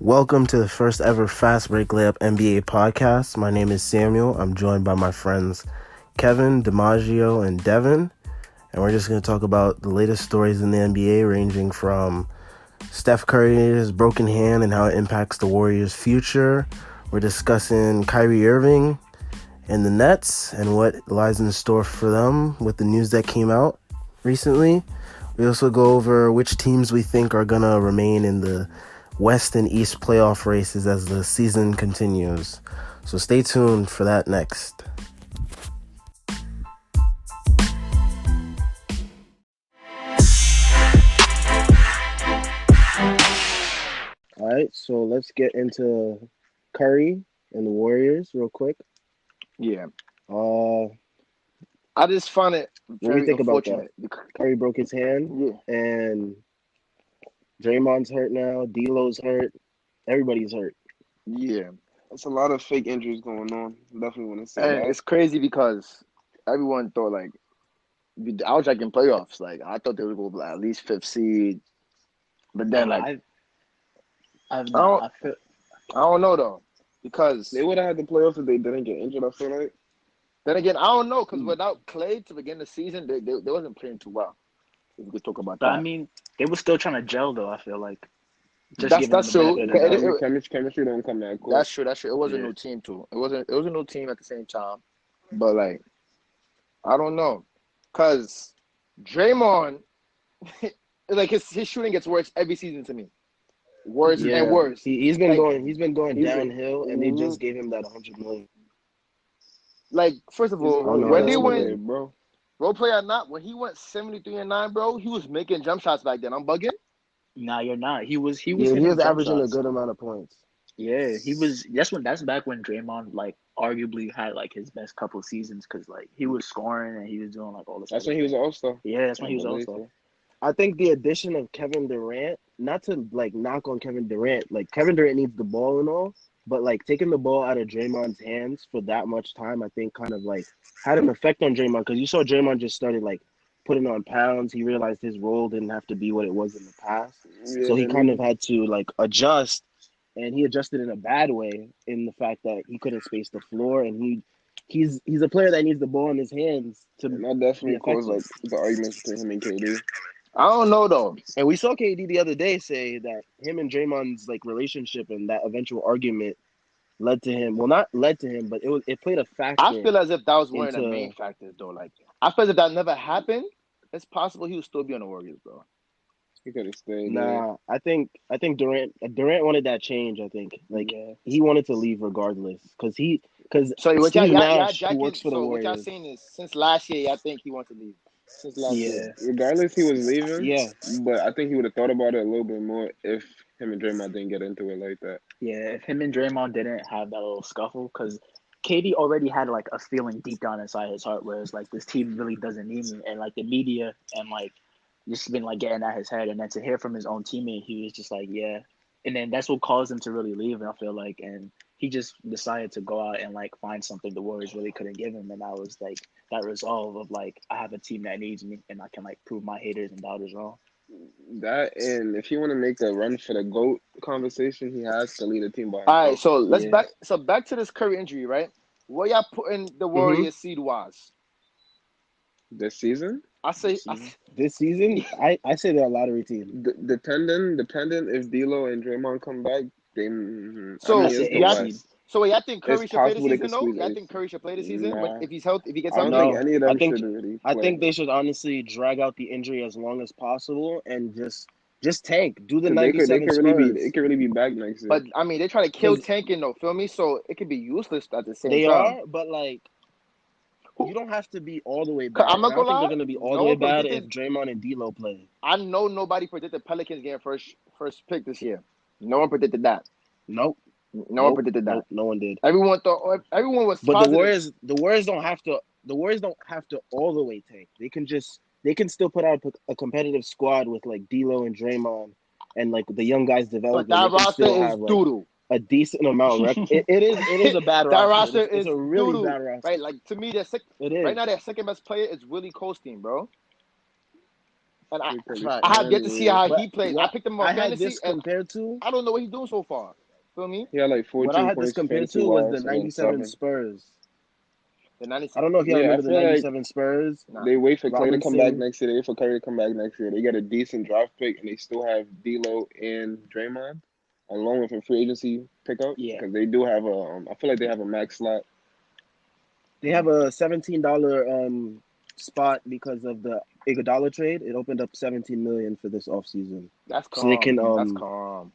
Welcome to the first ever Fastbreak Layup NBA podcast. My name is Samuel. I'm joined by my friends Kevin, DiMaggio, and Devin. And we're just going to talk about the latest stories in the NBA, ranging from Steph Curry, his broken hand, and how it impacts the Warriors' future. We're discussing Kyrie Irving and the Nets and what lies in store for them with the news that came out recently. We also go over which teams we think are going to remain in the West and East playoff races as the season continues. So stay tuned for that next. All right, so let's get into Curry and the Warriors real quick. Yeah. What I just find it do you very think about that? unfortunate. Curry broke his hand, Yeah. and Draymond's hurt now. D'Lo's hurt. Everybody's hurt. Yeah. There's a lot of fake injuries going on. Definitely want to say And that. it's crazy because everyone thought, like, I was like in playoffs. Like, I thought they would go at least fifth seed. But then, like, I don't know, though. Because They would have had the playoffs if they didn't get injured, I feel like. then again, I don't know. Because without Clay to begin the season, they wasn't playing too well. If we could talk about But that. I mean, they were still trying to gel, though. I feel like That's true. Chemistry don't come that quick. That's true. It was a new team too. It was a new team at the same time. But like, I don't know, cause Draymond, like his shooting gets worse every season to me, worse and worse. He's been Like, going downhill, and they just Mhm. gave him that $100 million. Like, first of He's all, no, when that's they what went they- bro. role play or not, when he went 73-9, bro, he was making jump shots back then. I'm bugging. nah, you're not. He was He hitting was jump averaging shots. a good amount of points. Yeah, he was. That's back when Draymond like arguably had like his best couple seasons because like he was scoring and he was doing like all this. That's other when he was stuff. an all-star. Yeah, that's when he was I believe also. I think the addition of Kevin Durant, not to like knock on Kevin Durant, like Kevin Durant needs the ball and all, but like taking the ball out of Draymond's hands for that much time, I think kind of like had an effect on Draymond, because you saw Draymond just started like putting on pounds. He realized his role didn't have to be what it was in the past, Yeah, so he then kind of had to like adjust, and he adjusted in a bad way in the fact that he couldn't space the floor, and he's a player that needs the ball in his hands to and that definitely be caused effective. like the arguments between him and KD. I don't know though. And we saw KD the other day say that him and Draymond's like relationship and that eventual argument led to him. Well, not led to him, but it played a factor. I feel as if that was one of the into- main factors though. Like, I feel as if that never happened, it's possible he would still be on the Warriors, bro. He could have stayed. Nah, I think Durant wanted that change. I think like Yeah. he wanted to leave regardless because So what Steve y'all Nash, jacking, who works for the so what y'all Warriors. saying is since last year, I think he wants to leave. Since last year. Regardless, he was leaving. Yeah, But I think he would have thought about it a little bit more if him and Draymond didn't get into it like that. Yeah, if him and Draymond didn't have that little scuffle, because KD already had like a feeling deep down inside his heart where it's like this team really doesn't need me, and like the media and like just been like getting at his head, and then to hear from his own teammate, he was just like, yeah, and then that's what caused him to really leave. And I feel like, and he just decided to go out and like find something the Warriors really couldn't give him, and that was like that resolve of like I have a team that needs me, and I can like prove my haters and doubters wrong. That, and if he want to make a run for the GOAT conversation, he has to lead a team by himself. All right, so let's Yeah. back to this Curry injury, right? What y'all putting the Warriors seed wise? This season. this season I say they're a lottery team. Dependent if D'Lo and Draymond come back, they. So, I mean, it's the yeah, West. So wait, I think Curry It's should play the possible they season could though. squeeze Y'all it. think Curry should play the season Nah. if he's healthy, if he gets I don't healthy? think any of them should really. I play. think they should honestly drag out the injury as long as possible and just tank. Do the 97 Spurs. It could really be back next year. But I mean, they try to kill tanking though. Feel me? So it could be useless at the same They time. are, but like you don't have to be all the way bad. I'm not I don't gonna think lie. they're gonna be all No the way one bad predicted- if Draymond and D'Lo play. I know nobody predicted Pelicans getting first pick this year. No one predicted that. Nope. No one predicted that. Nope, no one did. Everyone was But positive. the Warriors don't have to all the way tank. They can still put out a competitive squad with like D'Lo and Draymond and like the young guys But developing. that They can roster still is have, like, doodle. a decent amount. It is a bad That roster. roster It's is a really doo-doo, bad roster. right? Like to me, It is. right now their second best player is Willie Coasting, bro. and Right. I have yet to see how But he plays. I what picked him I on had fantasy, this and compared to, I don't know what he's doing so far. Feel me? He had like what I 14 had this points compared fantasy to was the wise and then 97 7. Spurs. The I 97. don't know if y'all Yeah, I remember the feel like 97 Spurs. Nah. they wait for Clay to come back Robinson. next year. They wait for Curry to come back next year. They get a decent draft pick, and they still have D'Lo and Draymond, along with a free agency pickup, Yeah. because they do have a. I feel like they have a max slot. They have a $17 spot because of the Iguodala trade. It opened up 17 million for this offseason. That's So they calm. can That's calm.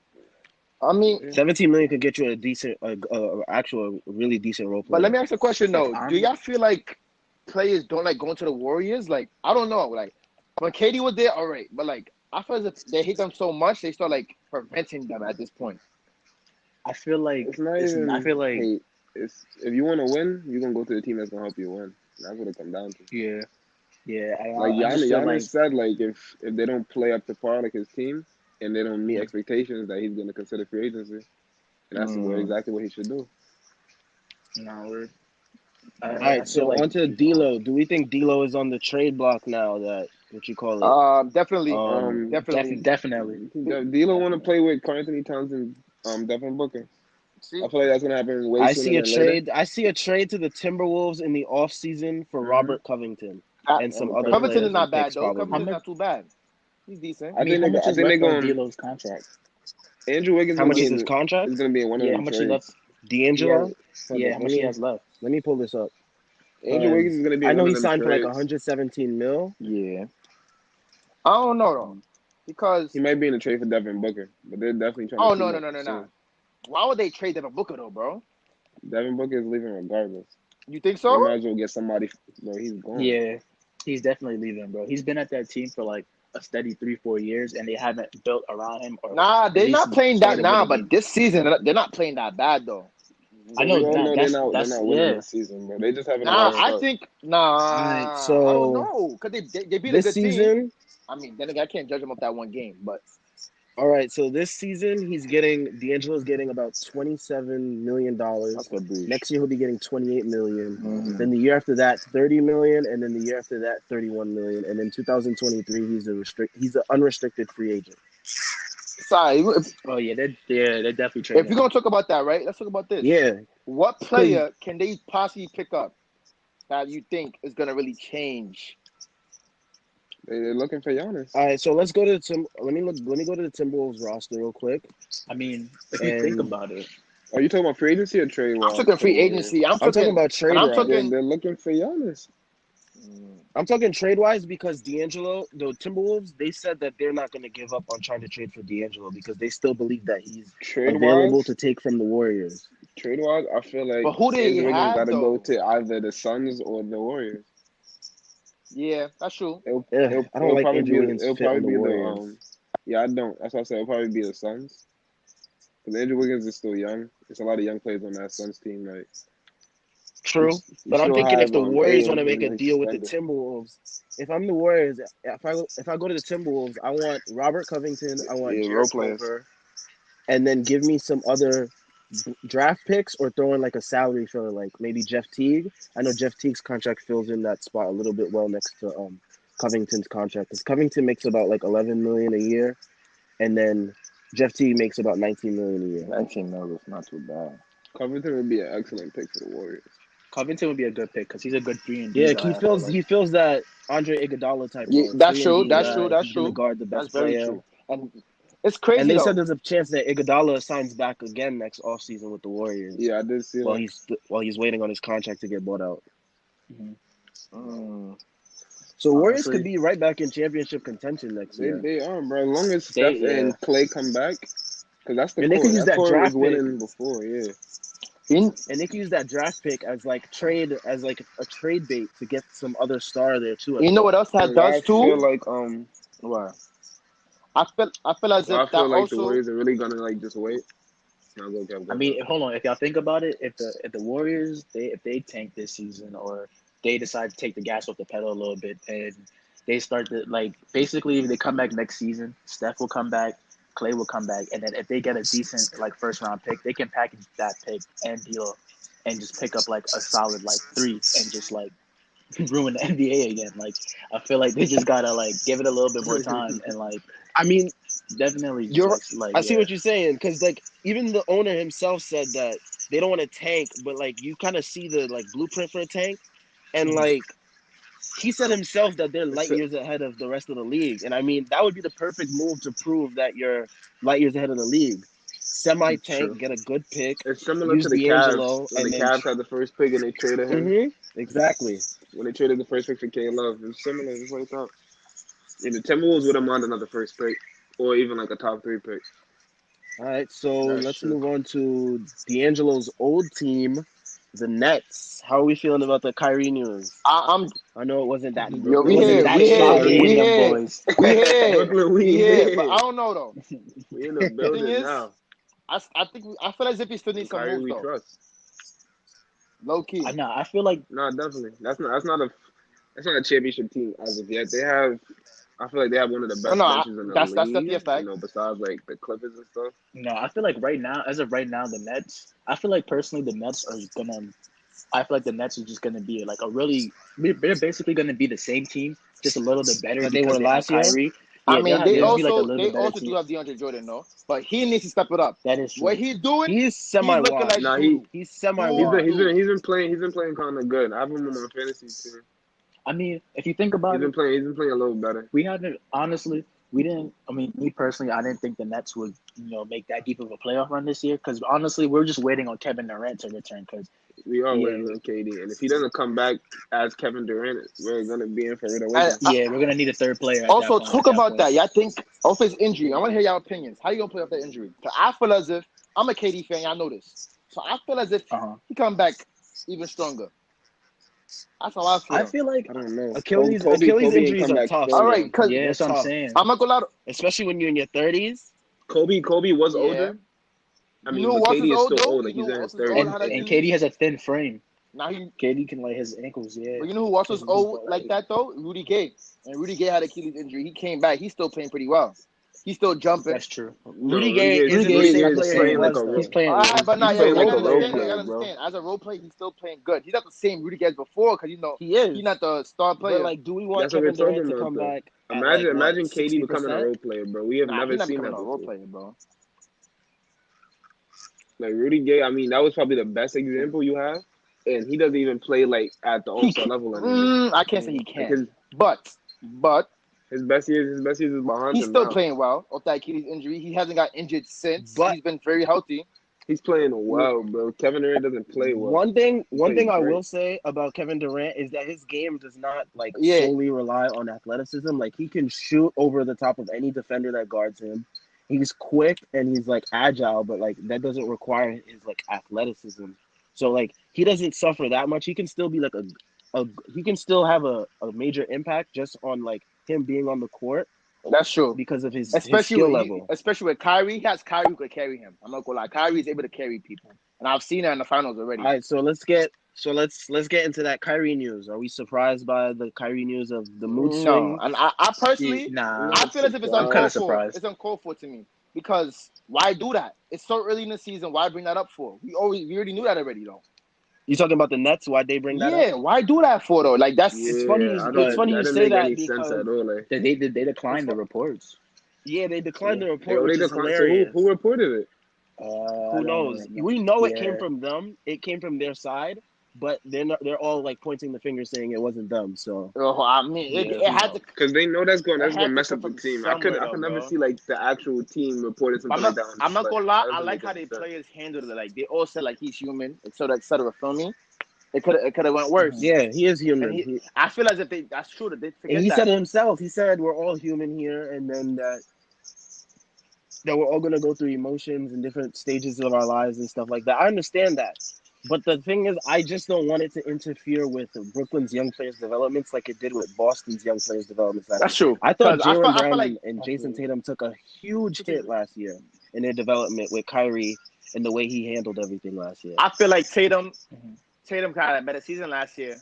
I mean, 17 million could get you a decent, actual, really decent role player. but let me ask you a question Like, though. Do y'all feel like players don't like going to the Warriors? Like, I don't know. Like, when KD was there, all right, but like, I feel as if they hate them so much, they start like preventing them at this point. I feel like It's not even I feel like hate. It's if you want to win, you're gonna go to the team that's gonna help you win. That's what it comes down to. yeah. Like I just feel like Giannis said, like if they don't play up to par like his team and they don't meet expectations, that he's gonna consider free agency, and that's exactly what he should do. no, All I right, feel so like on to D'Lo. Do we think D'Lo is on the trade block now? That what you call it? Definitely, Um, definitely. D'Lo want to play with Karl Anthony Towns and Devin Booker. See, I feel like that's gonna happen way I sooner see a than later. trade. I see a trade to the Timberwolves in the offseason for Robert Covington and some other Covington is players and not bad picks, though. probably. Covington's not too bad. He's decent. I mean, how much I is think they're left on going. D'Lo's contract? Andrew Wiggins How is much is gonna his contract? be in one of Yeah, them how much he left? trades. D'Angelo? Hold Yeah, up, how much he has left? let me pull this up. Andrew Wiggins is gonna be I in know one he of them signed for like trades. 117 mil. Yeah, I don't know though, because He might be in a trade for Devin Booker, but they're definitely trying to oh team no up no. soon. Why would they trade Devin Booker though, bro? Devin Booker is leaving regardless. You think They so? might as well get somebody. Bro, he's gone. Yeah, he's definitely leaving, bro. He's been at that team for like a steady 3-4 years, and they haven't built around him. Or Nah, at they're least not playing that started now. winning But games. this season, they're not playing that bad though. I But know we all that know they're that's not winning yeah. this season, bro. They just having a Nah, bad Well, I start. think Alright, I don't so know because they beat a this good team. season, I mean, then again, I can't judge them off that one game, but so this season D'Angelo's getting about $27 million. that's a breach. Next year he'll be getting 28 million. Mm-hmm. Then the year after that, 30 million, and then the year after that, 31 million. And then 2023, he's an unrestricted free agent. Sorry, oh yeah, they're definitely if trading you're him. gonna talk about that, right? Let's talk about this. Yeah, What player can they possibly pick up that you think is gonna really change? They're looking for Giannis. all right, so let's go to let me go to the Timberwolves roster real quick. I mean, if you think about it, Are you talking about free agency or trade I'm wise? talking free agency. I'm talking talking about trade and I'm wise. talking. They're looking for Giannis. I'm talking trade wise because D'Angelo, the Timberwolves, they said that they're not going to give up on trying to trade for D'Angelo because they still believe that he's Trade available wise, to take from the Warriors. I feel like But who do they Andrew Wiggins got have to go though? to either the Suns or the Warriors. Yeah, that's true. I don't like Andrew Wiggins' It'll fit on probably the be Warriors. yeah, I don't. That's why I said it'll probably be the Suns. Because Andrew Wiggins is still young. There's a lot of young players on that Suns team. Like True, you but I'm still thinking if have the Warriors want to A make a and deal with the suspended. Timberwolves, if I'm the Warriors, if I go to the Timberwolves, I want Robert Covington, I want Yeah, role Jarrett players. Culver, and then give me some other draft picks or throw in like a salary filler, like maybe Jeff Teague. I know Jeff Teague's contract fills in that spot a little bit well next to Covington's contract because Covington makes about like 11 million a year, and then Jeff Teague makes about 19 million a year. 19 mil is not too bad. Covington would be an excellent pick for the Warriors. Covington would be a good pick because he's a good 3-and-D Yeah, guy. he fills that Andre Iguodala type Yeah, role. that's true. 3-and-D That's guy. true. That's He's gonna true. guard the That's best very player. true. And it's And crazy they though. said there's a chance that Iguodala signs back again next offseason with the Warriors. Yeah, I did see that. While he's waiting on his contract to get bought out. Mm. So Warriors Honestly, could be right back in championship contention next year. They are, bro. As long as Steph and Clay come back, because that's the And they core. could use that core was draft pick. winning before, yeah. And they can use that draft pick as like a trade bait to get some other star there too. You know what else that does I feel too? like What? I feel as if I that feel like the also. Warriors are really gonna like just wait. I mean, hold on. If y'all think about it, if the Warriors if they tank this season or they decide to take the gas off the pedal a little bit and they start to basically if they come back next season, Steph will come back, Clay will come back, and then if they get a decent first round pick, they can package that pick and deal and just pick up a solid 3 and just ruin the NBA again. Like I feel like they just gotta like give it a little bit more time and like I mean, definitely just you're. like I see what you're saying because like even the owner himself said that they don't want to tank, but like you kind of see the like blueprint for a tank, and like he said himself that they're light It's, years ahead of the rest of the league, and I mean that would be the perfect move to prove that you're light years ahead of the league. Semi true. tank, get a good pick, it's similar use to the Cavs D'Angelo, when the and then. Cavs had the first pick and they traded him. Exactly. When they traded the first pick for K Love, it's similar. It's like that. And the Timberwolves would have won another first pick, or even like a top 3 pick. All right, so That's let's true. move on to D'Angelo's old team, the Nets. How are we feeling about the Kyrie news? I'm I know it wasn't that. yo, It wasn't that shocking. we them here, boys. Brooklyn, we here. But here. I don't know though. We in the The thing building is, now. I think I feel as if he still needs some Kyrie, moves we though. trust. Low key. I know. I feel like No, definitely. That's not a championship team as of yet. I feel like they have one of the No, best no, benches in the that's definitely a league. fact. Besides like the Clippers and stuff. no. I feel like right now, as of right now, the Nets. I feel like personally, the Nets are gonna. I feel like the Nets are just gonna be like a really. They're basically gonna be the same team, just a little bit better That they because were they have last year? Kyrie. I Yeah, mean, they'll just be like a little they bit better also team. do have DeAndre Jordan though, but he needs to step it up. That is What true. he's doing, He's he's semi looking like washed. Nah, doo He's semi he's washed. been playing kind of good. I have him on my fantasy team. I mean, if you think about it, He's been playing a little better. we haven't honestly. We didn't. I mean, me personally, I didn't think the Nets would, make that deep of a playoff run this year. Because honestly, we're just waiting on Kevin Durant to return. Because We are yeah, waiting on KD, and if he doesn't come back as Kevin Durant, we're gonna be in for a rude and awakening. yeah, we're gonna need a third player at that also point. talk about that. Y'all think off his injury? I want to hear y'all opinions. How you gonna play off that injury? Cause I feel as if I'm a KD fan. Y'all know this, so I feel as if he come back even stronger. That's how I feel. I feel like I don't know. Achilles Kobe ain't injuries come are back tough. All strong. right, cause yeah, They're that's what I'm tough, saying. I'm not gonna lie. especially when you're in your 30s. Kobe was Yeah. older. I You mean, know who but else is KD is old still though? old. Like You he's know in who his else is old? 30s. How that And Achilles? KD has a thin frame. Now he. KD can lay his ankles. Yeah. But you know who else was His old leg. like that though? Rudy Gay. And Rudy Gay had Achilles injury. He came back. He's still playing pretty well. He's still jumping. That's true. Rudy Rudy Gay Gay isn't the Rudy same Gay is player he playing like was a though. He's playing. But he's now, playing I like gotta a role understand. I player, gotta bro. understand. As a role player, he's still playing good. He's not the same Rudy Gay as before because He is. he's not the star player. But like, do we want That's what we're Kevin Durant talking to about, come though. back at like what, Imagine KD becoming a 60%? role player, bro. We have Nah, never he's not seen becoming that a role before. player, bro. Like Rudy Gay, I mean, that was probably the best example you have, and he doesn't even play like at the He All-Star level anymore. I can't say he Like can't. But his best years is behind he's him still now. playing well off that Achilles injury. He hasn't got injured since. But He's been very healthy. He's playing well, bro. Kevin Durant doesn't play well. one thing plays I great. will say about Kevin Durant is that his game does not like Yeah. solely rely on athleticism. Like he can shoot over the top of any defender that guards him. He's quick and he's like agile, but like that doesn't require his like athleticism. So like he doesn't suffer that much. He can still be like he can still have a major impact just on like him being on the court That's true. because of his Especially skill with, level. especially with Kyrie. He has Kyrie who could carry him. I'm not gonna lie. Kyrie is able to carry people. And I've seen that in the finals already. All right, so let's get into that Kyrie news. Are we surprised by the Kyrie news of the mood swing? No. And I personally Nah, I feel as if it's I'm uncalled kind of for. surprised. It's uncalled for to me. Because why do that? It's so early in the season. Why bring that up for? We already knew that already though. You talking about the Nets? Why'd they bring that up? Yeah, why do that for though? Like that's It's funny. I It's funny you didn't say make that any because sense at all. Like, They declined the reports. yeah, they declined the they report, which is declined. hilarious. So who reported it? Who knows? We know it came from them. It came from their side, but they're all like pointing the finger saying it wasn't them. So I mean it had to Because they know that's going had to to mess come up the from team. I could somewhere, though, never bro. see like the actual team reporting something like that. I'm not gonna lie. I like how they the players handled it. Like they all said, like he's human, etc. Feel me? It could have went worse. yeah, he is human. And I feel as if that's true that they forget And he that. said it himself. He said we're all human here, and then that we're all gonna go through emotions and different stages of our lives and stuff like that. I understand that. But the thing is, I just don't want it to interfere with Brooklyn's young players' developments like it did with Boston's young players' developments. That's true. I thought 'Cause I Jaylen feel Brown like and Jason Tatum took a huge hit last year in their development with Kyrie and the way he handled everything last year. I feel like Tatum kind of had a better season last year.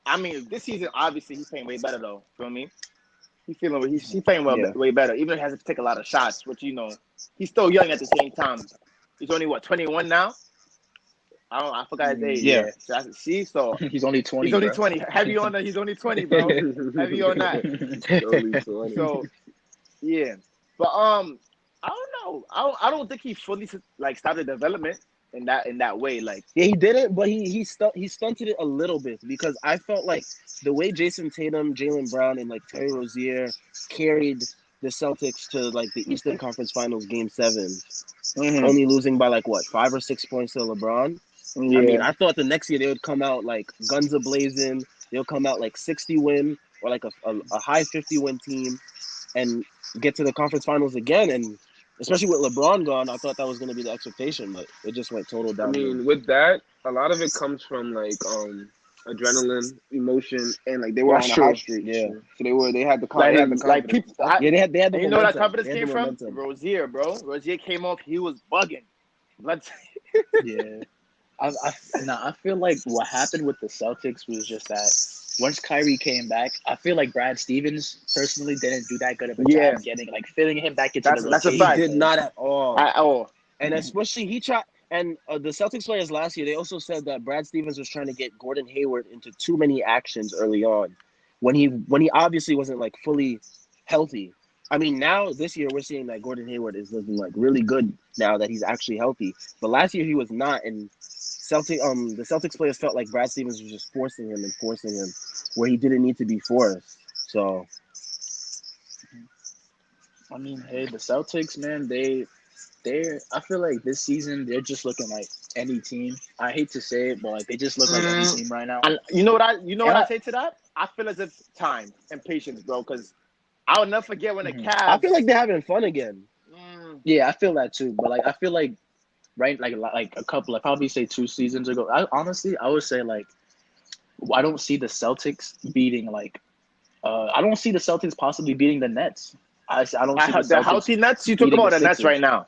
I mean, this season obviously he's playing way better though. Feel me? He's playing way better. Even if he has to take a lot of shots, which he's still young at the same time. He's only 21 now. I forgot his age. Yeah. See, so He's only 20. he's only bro. 20. Heavy on that. He's only 20, bro. Heavy on that. Only 20. So yeah, but I don't know. I don't think he fully like started development in that way. Like Yeah, he didn't, but he stunted it a little bit because I felt like the way Jason Tatum, Jaylen Brown, and like Terry Rozier carried the Celtics to like the Eastern Conference Finals Game 7, only losing by like what 5 or 6 points to LeBron. yeah, I mean, I thought the next year they would come out like guns a blazing. They'll come out like 60 win or like a high 50 win team, and get to the conference finals again. And especially with LeBron gone, I thought that was going to be the expectation, but it just went total I downhill. mean, with that, a lot of it comes from like adrenaline, emotion, and like they were That's on a true. high streak. Yeah. So they had the like, confidence. like people. Yeah, they had the And you know where that momentum. confidence They had came the from? momentum. Rozier, bro. Rozier came off. He was bugging. Let's. Yeah. I feel like what happened with the Celtics was just that once Kyrie came back, I feel like Brad Stevens personally didn't do that good of a Yeah. job fitting him back into the That's a rotation. fact. He did not at all. Oh, And especially he tried. And the Celtics players last year, they also said that Brad Stevens was trying to get Gordon Hayward into too many actions early on, when he obviously wasn't like fully healthy. I mean, now this year we're seeing that Gordon Hayward is looking like really good now that he's actually healthy. But last year he was not, and the Celtics players felt like Brad Stevens was just forcing him where he didn't need to be forced. So I mean, hey, the Celtics, man, I feel like this season they're just looking like any team. I hate to say it, but like they just look like any team right now. and you know what I say to that? I feel as if time and patience, bro. Because I'll never forget when the Cavs. I feel like they're having fun again. Yeah, I feel that too. But like I feel like right like a couple, like probably say 2 seasons ago. I would say like I don't see the Celtics beating like I don't see the Celtics possibly beating the Nets. I don't see the healthy Nets. You talk beating about the the Nets Sixers. right now.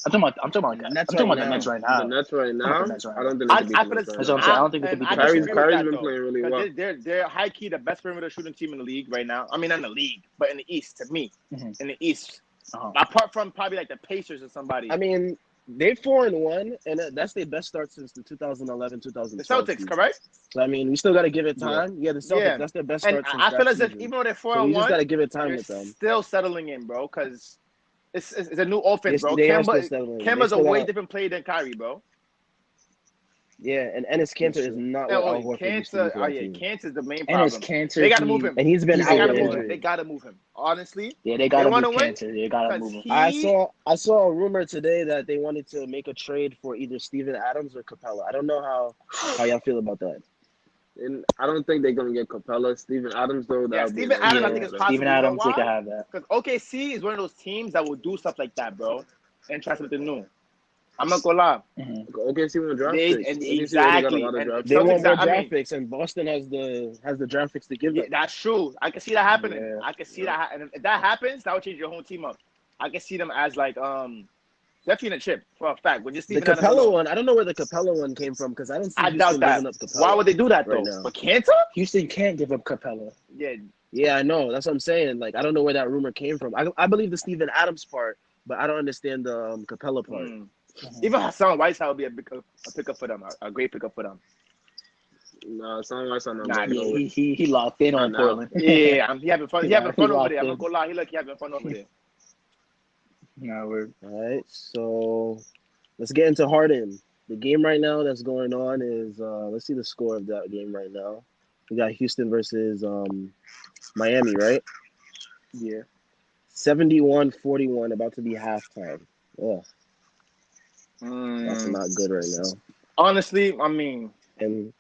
I'm talking about the Nets right now. The Nets right now, The Nets right I don't think they can beat I the feel Nets it's, right That's what I'm now. saying. I don't think they could and beat I the disagree Sixers. with Kyrie's that, been though, playing really well. They're high key the best perimeter shooting team in the league right now. I mean, not in the league, but in the East to me, in the East. Apart from probably like the Pacers or somebody. I mean, they're 4-1, and that's their best start since the 2011-2012 the Celtics, season. correct? So I mean, we still got to give it time. Yeah, the Celtics, that's their best And start since I feel that as if season. even though they're So you just 4-1, got to give it time they're with them. still settling in, bro. Because it's a new offense, bro. They are still settling. Kemba's a way different player than Kyrie, bro. Yeah, and Ennis Cantor is not what Al Horford used to be for that team. Cantor's the main And it's problem. Cantor. They got to move him. And he's been They out got to with move him. injury. They got to move him. Honestly, Yeah, they got to wanna move win? Cantor. They got to move him. I saw a rumor today that they wanted to make a trade for either Steven Adams or Capella. I don't know how y'all feel about that. And I don't think they're gonna get Capella. Steven Adams though. Yeah, Steven Adams, I think it's possible. Steven Adams, they can have that. Because OKC is one of those teams that will do stuff like that, bro, and try something new. I'm not gonna lie. OKC want draft picks. Exactly. They want more draft picks, and Boston has the draft picks to give them. That's true. I can see that happening. Yeah. I can see that. And if that happens, that would change your whole team up. I can see them as like definitely in a chip for a fact. But just The Capella one, I don't know where the Capella one came from because I don't see I Houston doubt that. giving up Capella. Why would they do that though? right now. But Cantor? Houston can't give up Capella. Yeah, I know. That's what I'm saying. Like, I don't know where that rumor came from. I believe the Steven Adams part, but I don't understand the Capella part. Even Hassan Whiteside would be a pickup for them, a great pickup for them. Nah, Hassan Whiteside not Nah, going nowhere. He locked in on Portland. Yeah, he having fun. He having fun over there. I'm in. not gonna lie. He having fun over there. No, we're All right, so let's get into Harden. The game right now that's going on is let's see the score of that game right now. We got Houston versus Miami, right? Yeah. 71-41, about to be halftime. Ugh, that's not good right now. Honestly, I mean, And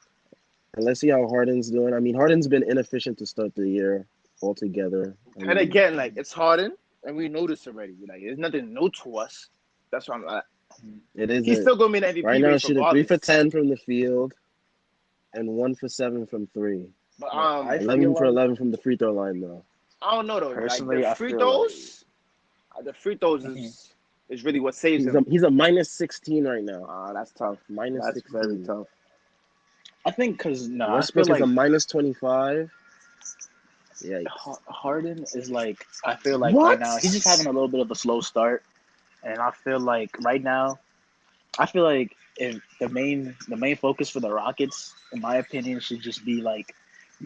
let's see how Harden's doing. I mean, Harden's been inefficient to start the year altogether. and again, like it's Harden, and we know this already. Like, it's nothing new to us. That's why I'm like, It is. he's still gonna be an MVP. Right now, race shooting 3 regardless. for 10 from the field, and 1 for 7 from 3. But 11 for 11 from the free throw line, though. I don't know though. Personally, like, I feel the free throws is really what saves him. He's a minus 16 right now. That's tough. Minus That's 16. very tough. I think because I feel Westbrook like is a minus 25. Yeah. Harden is like, I feel like What? right now he's just having a little bit of a slow start, and I feel like right now, I feel like if the main focus for the Rockets, in my opinion, should just be like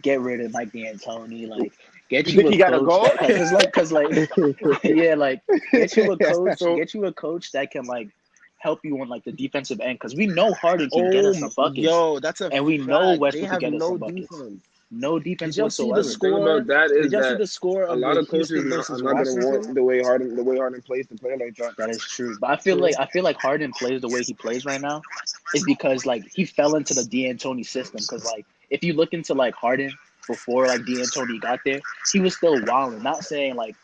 get rid of Mike D'Antoni, like get You you think a he gotta coach go? that cause like yeah, like get you So a coach that can like help you on like the defensive end, because we know Harden can get Oh, us some buckets, yo, that's a and we know fact. They Westbrook can have get us no some buckets. defense. No Did defense y'all see the The whatsoever. thing score? about that is Did y'all see that the score a of lot the of coaches Houston are versus not gonna want Washington? the way Harden plays to play like that. That is true. But I feel like Harden plays the way he plays right now is because like he fell into the D'Antoni system. Because like if you look into like Harden before like D'Antoni got there, he was still wilding. Not saying like,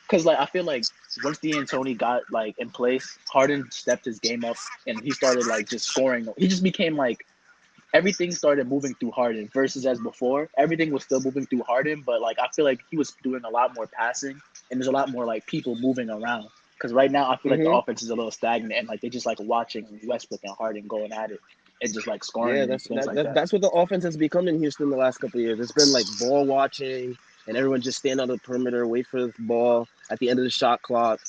because like I feel like once D'Antoni got like in place, Harden stepped his game up and he started like just scoring. He just became like everything started moving through Harden versus as before. Everything was still moving through Harden, but like I feel like he was doing a lot more passing and there's a lot more like people moving around. Because right now I feel like the Mm-hmm. offense is a little stagnant and like they just like watching Westbrook and Harden going at it and just like scoring Yeah, and things like that. that's what the offense has become in Houston the last couple of years. It's been like ball watching and everyone just stand on the perimeter, wait for the ball at the end of the shot clock.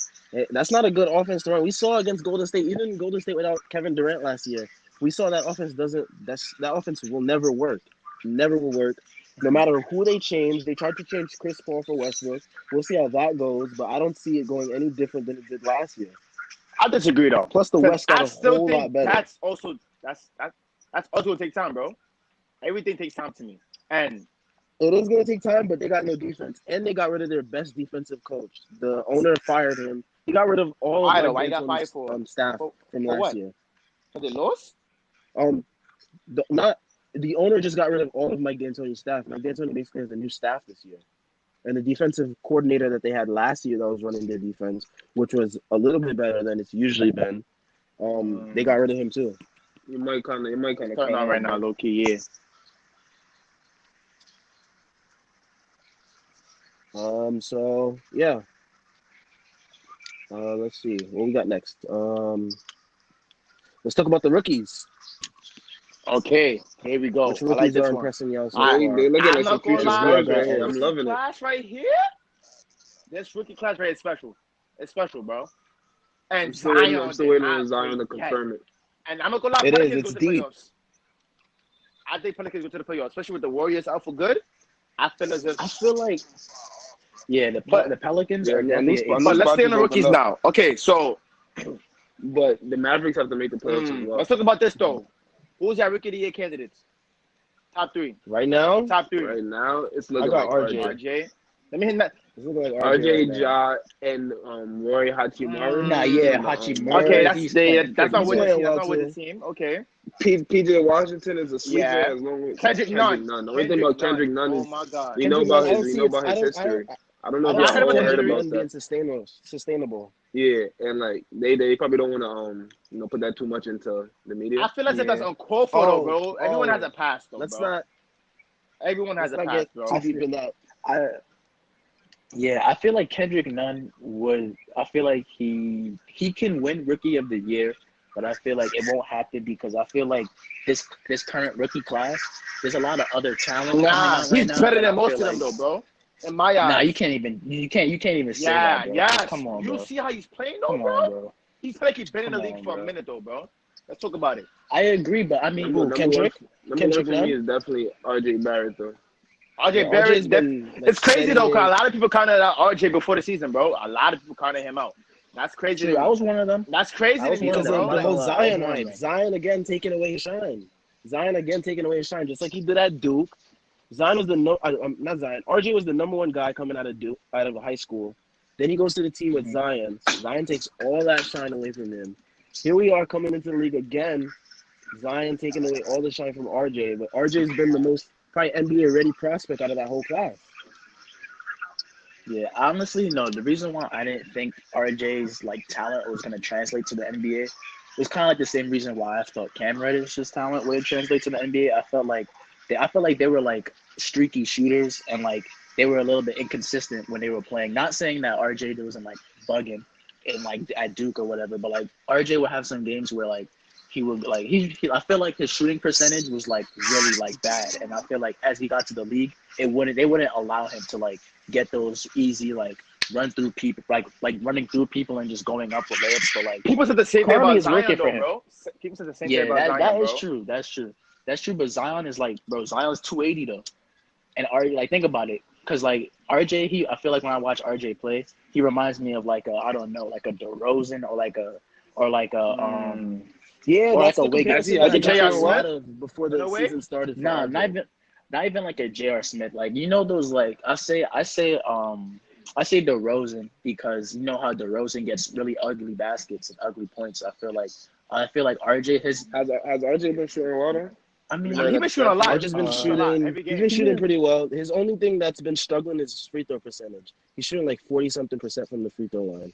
That's not a good offense to run. We saw against Golden State, even Golden State without Kevin Durant last year. We saw that offense doesn't. That offense will never work. Never will work. No matter who they change, they tried to change Chris Paul for Westbrook. We'll see how that goes, but I don't see it going any different than it did last year. I disagree though. Plus, the Because West got I a still whole lot think better. that's also gonna take time, bro. Everything takes time to me. And It is going to take time, but they got no defense, and they got rid of their best defensive coach. The owner fired him. He got rid of all of why though? Mike Why you got fired D'Antoni's for? staff For, from for last what? year. For the loss? Not the owner just got rid of all of Mike D'Antoni's staff. Mike D'Antoni basically has a new staff this year, and the defensive coordinator that they had last year that was running their defense, which was a little bit better than it's usually been, they got rid of him too. It might kind of Turn cut on out, right now, but low key. Yeah. So yeah. Let's see what we got next. Let's talk about the rookies. Okay, here we go. Which I like rookies this are one. impressing y'all so Alright, far? they looking I'm like some not gonna future lie. Who I stars got right here. This I'm first? rookie loving it. class right here. This rookie class right is special. It's special, bro. And I'm still waiting. Zion I'm still did waiting not on Zion to play yet. confirm it. And I'm not gonna lie, It is. Pelicans It's go to the deep. playoffs. I think Pelicans go to the playoffs, especially with the Warriors out for good. I feel as if. I feel like the But Pelicans Yeah, are a definitely new but let's stay on spot the just opened rookies up. now. Okay, so But the Mavericks have to make the playoffs as well. let's talk about this though. Who's your rookie of the year candidates? Top three. Right now, Top three. Right now, it's I looking got like RJ. RJ. Let me hit that. It's looking like RJ, right now. Ja, and Roy Hachimaru. nah, yeah, And, Hachimaru. Okay, He's playing that's not pretty with the good. team. That's well not with the too. team. Okay. PJ Washington is a sleeper Yeah. as long as Kendrick Nunn. Nunn. The only thing about Kendrick Nunn Oh is my God. we know Kendrick Nunn, about I don't his see it. I don't. history. I don't know I if don't I see heard y'all about all heard his Kendrick about Nunn that. being sustainable. Yeah, and like they probably don't want to put that too much into the media. I feel as if that's Yeah. uncalled for though, bro. Everyone has a past though, Let's bro. not. Everyone has Let's a not past, get bro. too deep in that. I feel like Kendrick Nunn would. I feel like he can win Rookie of the Year, but I feel like it won't happen because I feel like this current rookie class, there's a lot of other talent coming Nah, out right he's now. better that I than most of feel them like- though, bro. In my Nah, eyes. you can't even say that, bro. Yes. Come on, You bro. see how he's playing though, Come bro? on, bro. He's like he's been in the Come league on, for a bro. minute though, bro. Let's talk about it. I agree, but I mean, Who, Kendrick? Number one Kendrick for me Nunn? is definitely RJ Barrett though. RJ Yeah, Barrett, RJ's been like, it's crazy though, cause a steady. lot of people counted out RJ before the season, bro. A lot of people counted him out. That's crazy. true. I was one of them. That's crazy I to was me, one Because of them. bro. of the I'm Like, whole not gonna lie, I was Zion one of hype. them. Zion again taking away his shine. Zion again taking away his shine, just like he did at Duke. Zion was not Zion. RJ was the number one guy coming out of Duke, out of high school. Then he goes to the team with Zion. Zion takes all that shine away from him. Here we are coming into the league again. Zion taking away all the shine from RJ, but RJ's been the most probably NBA ready prospect out of that whole class. Yeah, honestly, no. The reason why I didn't think RJ's like talent was gonna translate to the NBA was kind of like the same reason why I thought Cam Reddish's talent would translate to the NBA. I felt like they were like streaky shooters and like they were a little bit inconsistent when they were playing. Not saying that RJ wasn't like bugging in like at Duke or whatever, but like RJ would have some games where like he would like I feel like his shooting percentage was like really like bad, and I feel like as he got to the league, they wouldn't allow him to like get those easy like run through people, like running through people and just going up with layups. But like People said the same thing Curry about is Zion, working for though, him. bro. People said the same thing Yeah, about Zion, that bro. is true. That's true. That's true. But Zion is like, bro, Zion's 280 though. And RJ, like, think about it, because like RJ, I feel like when I watch RJ play, he reminds me of like I don't know, like a DeRozan or like Yeah, or like that's a the Wiggins, comparison like I a was J.R. watching a lot Smith of before in the a way. season started. For nah, RJ. not even like a J.R. Smith. Like those like I say DeRozan because you know how DeRozan gets really ugly baskets and ugly points. I feel like RJ Has RJ been shooting water? I mean, He been shooting a lot. RJ's been He's shooting a lot shooting. every He's game. been shooting pretty well. His only thing that's been struggling is his free throw percentage. He's shooting like 40-something% from the free throw line.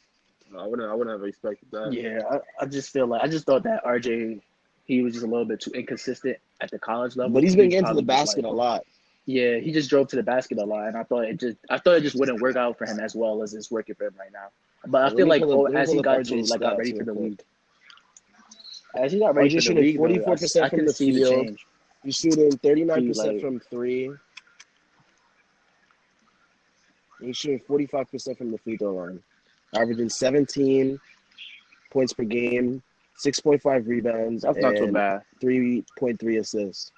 I wouldn't have expected that. yeah, I just thought that RJ he was just a little bit too inconsistent at the college level. But he's been He getting to the probably just, basket like, a lot. Yeah, he just drove to the basket a lot, and I thought it just wouldn't work out for him as well as it's working for him right now. But I feel like as he got ready for the league, as he got ready RJ for the shooting league, 44% I from can the see the field. change. He's shooting 39% like- from three. He's shooting 45% from the free throw line, averaging 17 points per game, 6.5 rebounds, That's not too and bad. 3.3 assists.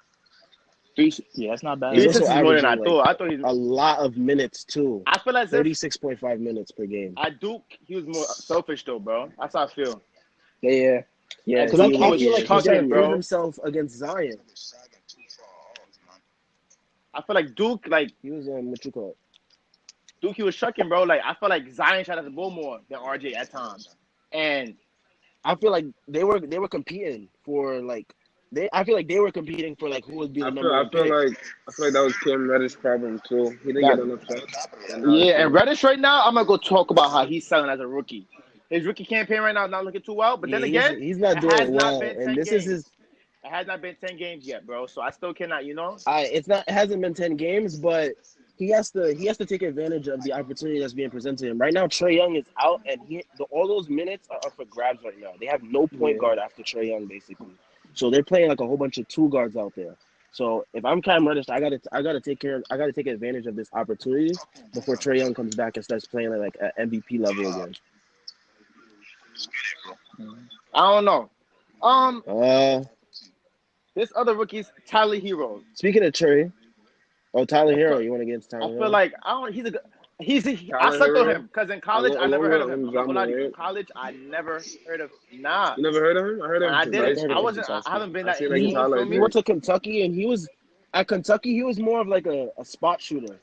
Yeah, that's not bad. He's Three also assists is more than I averaging, thought. I thought he's. A lot of minutes too. I feel as if 36.5 minutes per game. at Duke he was more selfish though, bro. That's how I feel. Yeah. Because I Duke, he feel was like he chucking, didn't bro. prove himself against Zion. I feel like Duke, like He was what you call it? Duke, he was shucking, bro. Like I feel like Zion shot at the ball more than RJ at times, and I feel like they were competing for like I feel like they were competing for like who would be the number one pick. I feel like that was Cam Reddish's problem too. He didn't get enough shots. yeah, and Reddish right now, I'm gonna go talk about how he's selling as a rookie. His rookie campaign right now is not looking too well, but then again, he's not it doing has not well, been 10 and this games. is his. It has not been 10 games yet, bro. So I still cannot, It hasn't been 10 games, but he has to take advantage of the opportunity that's being presented to him. Right now, Trae Young is out, and all those minutes are up for grabs right now. They have no point guard after Trae Young, basically. So they're playing like a whole bunch of two guards out there. So if I'm Cam Reddish, I gotta take advantage of this opportunity before Trae Young comes back and starts playing like at MVP level again. I don't know. This other rookies, Tyler Hero. Speaking of Trae, Tyler Hero, you want to get into Tyler I Hero? feel like I slept on him because in college I never heard of him. In college I never heard of. Nah. You never heard of him? I heard of him. I did. I haven't been that into He went to Kentucky, and he was more of like a spot shooter.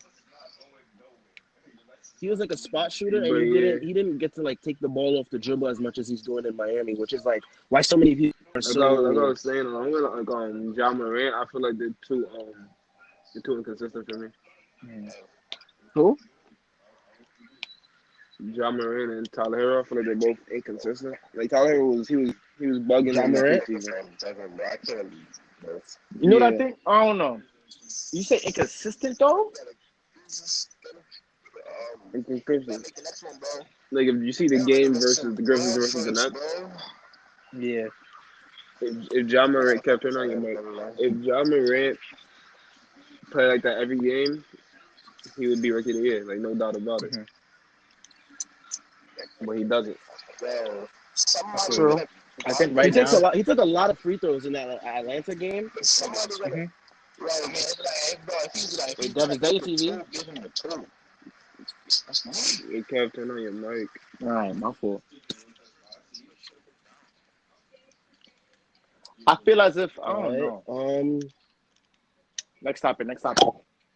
He was like a spot shooter, and he didn't get to like take the ball off the dribble as much as he's doing in Miami, which is like why so many people are so. Like I was saying, I'm gonna Ja Morant. I feel like they're too inconsistent for me. Who? Ja Morant and Tyler Hero. I feel like they're both inconsistent. Like Tyler Hero was bugging Ja in the Morant? preseason. You know what I think? I don't know. You say inconsistent though? Inconsistent. Like if you see the game versus the Grizzlies versus the Nets. Yeah. If Ja Morant kept turning on your mic, if Ja Morant played like that every game, he would be rookie of the year, like no doubt about it. But he doesn't. True. I think He took a lot of free throws in that Atlanta game. Wait, Dev, is that your TV? You can't turn on your mic. All right, my fault. I feel as if I don't know. Next topic.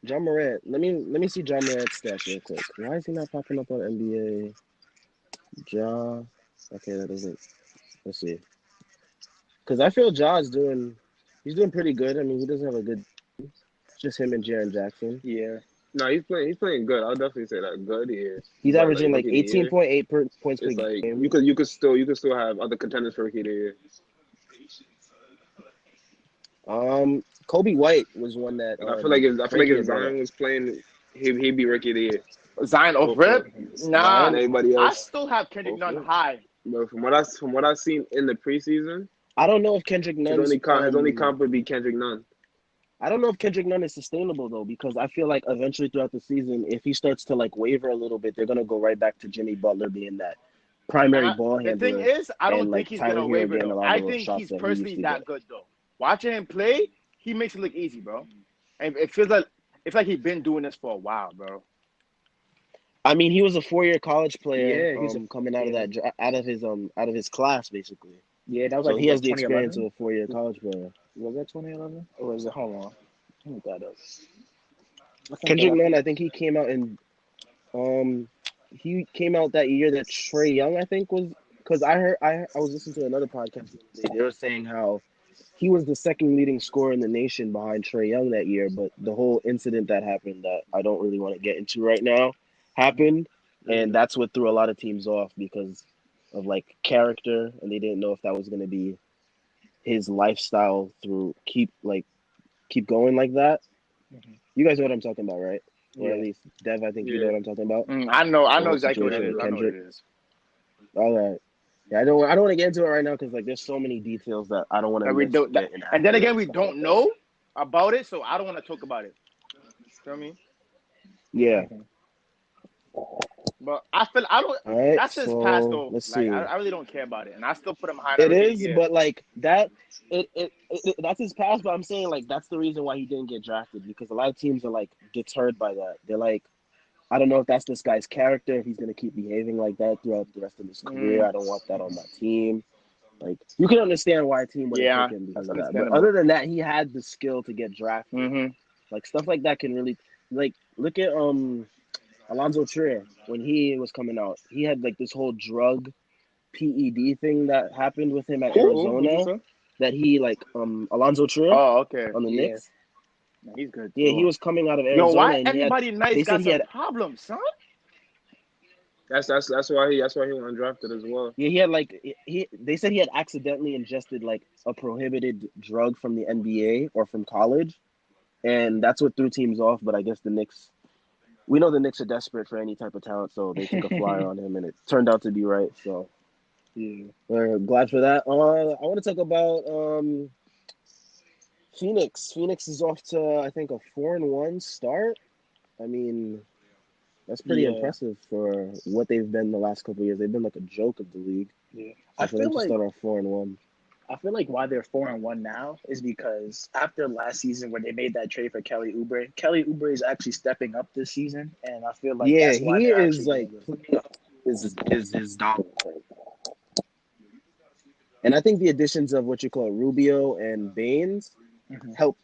Ja Morant. Let me see Ja Morant's stats real quick. Why is he not popping up on NBA? Ja. Okay, that doesn't. Let's see. Because I feel he's doing pretty good. I mean, he doesn't have a good. It's just him and Jaren Jackson. Yeah. No, he's playing good. I'll definitely say that. Good he is. He's averaging like rookie of the year. 18.8 points per It's like game. you could still have other contenders for rookie of the year. Kobe White was one that. I feel like if Zion was playing, he'd be rookie of the year. Zion off rip? Nah. And everybody I else. still have Kendrick Nunn high. But from what I've seen in the preseason, I don't know if Kendrick Nunn's his only comp would be Kendrick Nunn. I don't know if Kendrick Nunn is sustainable though, because I feel like eventually throughout the season, if he starts to like waver a little bit, they're gonna go right back to Jimmy Butler being that primary ball The thing handler, is, I and don't like think he's Tyler gonna Hero waver getting though. a lot of I those think shots he's that he used personally to that get. good though. Watching him play, he makes it look easy, bro. And it feels like he's been doing this for a while, bro. I mean, he was a 4-year college player, Yeah, he's a coming out of out of his class basically. yeah. That was So like he has what the experience of 2011. a 4-year college player. Was that 2011 or was it? Hold on, let me look that up. I think that Kendrick I Nunn, think. I think um he came out that year that Trey Young, I think, was, because I was listening to another podcast the other day. They were saying how he was the second leading scorer in the nation behind Trey Young that year, but the whole incident that happened that I don't really want to get into right now happened, and that's what threw a lot of teams off because of like character, and they didn't know if that was going to be his lifestyle through keep going like that. Mhm. You guys know what I'm talking about, right? Or at Yeah, least Dev, I think you know Yeah. what I'm talking about. I The know whole exactly what it situation is. with I know what Kendrick. it is. All right. Yeah, I don't want to get into it right now because like there's so many details that I don't want That we to don't, get and then inaccurate again, and we stuff like don't that. know about it, so I don't want to talk about it. Feel me? Yeah. Mhm. But I don't. All right. That's his past So though. let's Like see. I really don't care about it, and I still put him high in the It rookie of the is, year. but like that's his past. But I'm saying like that's the reason why he didn't get drafted, because a lot of teams are like deterred by that. They're like, I don't know if that's this guy's character, if he's gonna keep behaving like that throughout the rest of his career. Mm, I don't want that on my team. Like you can understand why a team wouldn't pick yeah, him because that's of that. But understandable. other than that, he had the skill to get drafted. Hmm. Like stuff like that can really, like, look at Alonzo Trier when he was coming out. He had like this whole drug PED thing that happened with him at Who'd you Arizona, say? that he like Alonzo Trier Oh, okay. on the yeah. Knicks. No, he's good Yeah, he too. was coming out of Yo, Arizona why and everybody nice they said got he some had problems, son? That's why he went undrafted as well. yeah, he had like they said he had accidentally ingested like a prohibited drug from the NBA or from college, and that's what threw teams off. But I guess the Knicks, we know the Knicks are desperate for any type of talent, so they took a flyer on him, and it turned out to be right. So Yeah. we're glad for that. I want to talk about Phoenix. Phoenix is off to, I think, a 4-1 start. I mean, that's pretty Yeah. impressive for what they've been the last couple of years. They've been like a joke of the league. Yeah. So for them to start off 4-1, I feel like why they're 4-1 now is because after last season where they made that trade for Kelly Oubre is actually stepping up this season, and I feel like yeah, that's why he they're is actually like doing good. playing up is his dominant. And I think the additions of what you call Rubio and Baines Mhm. help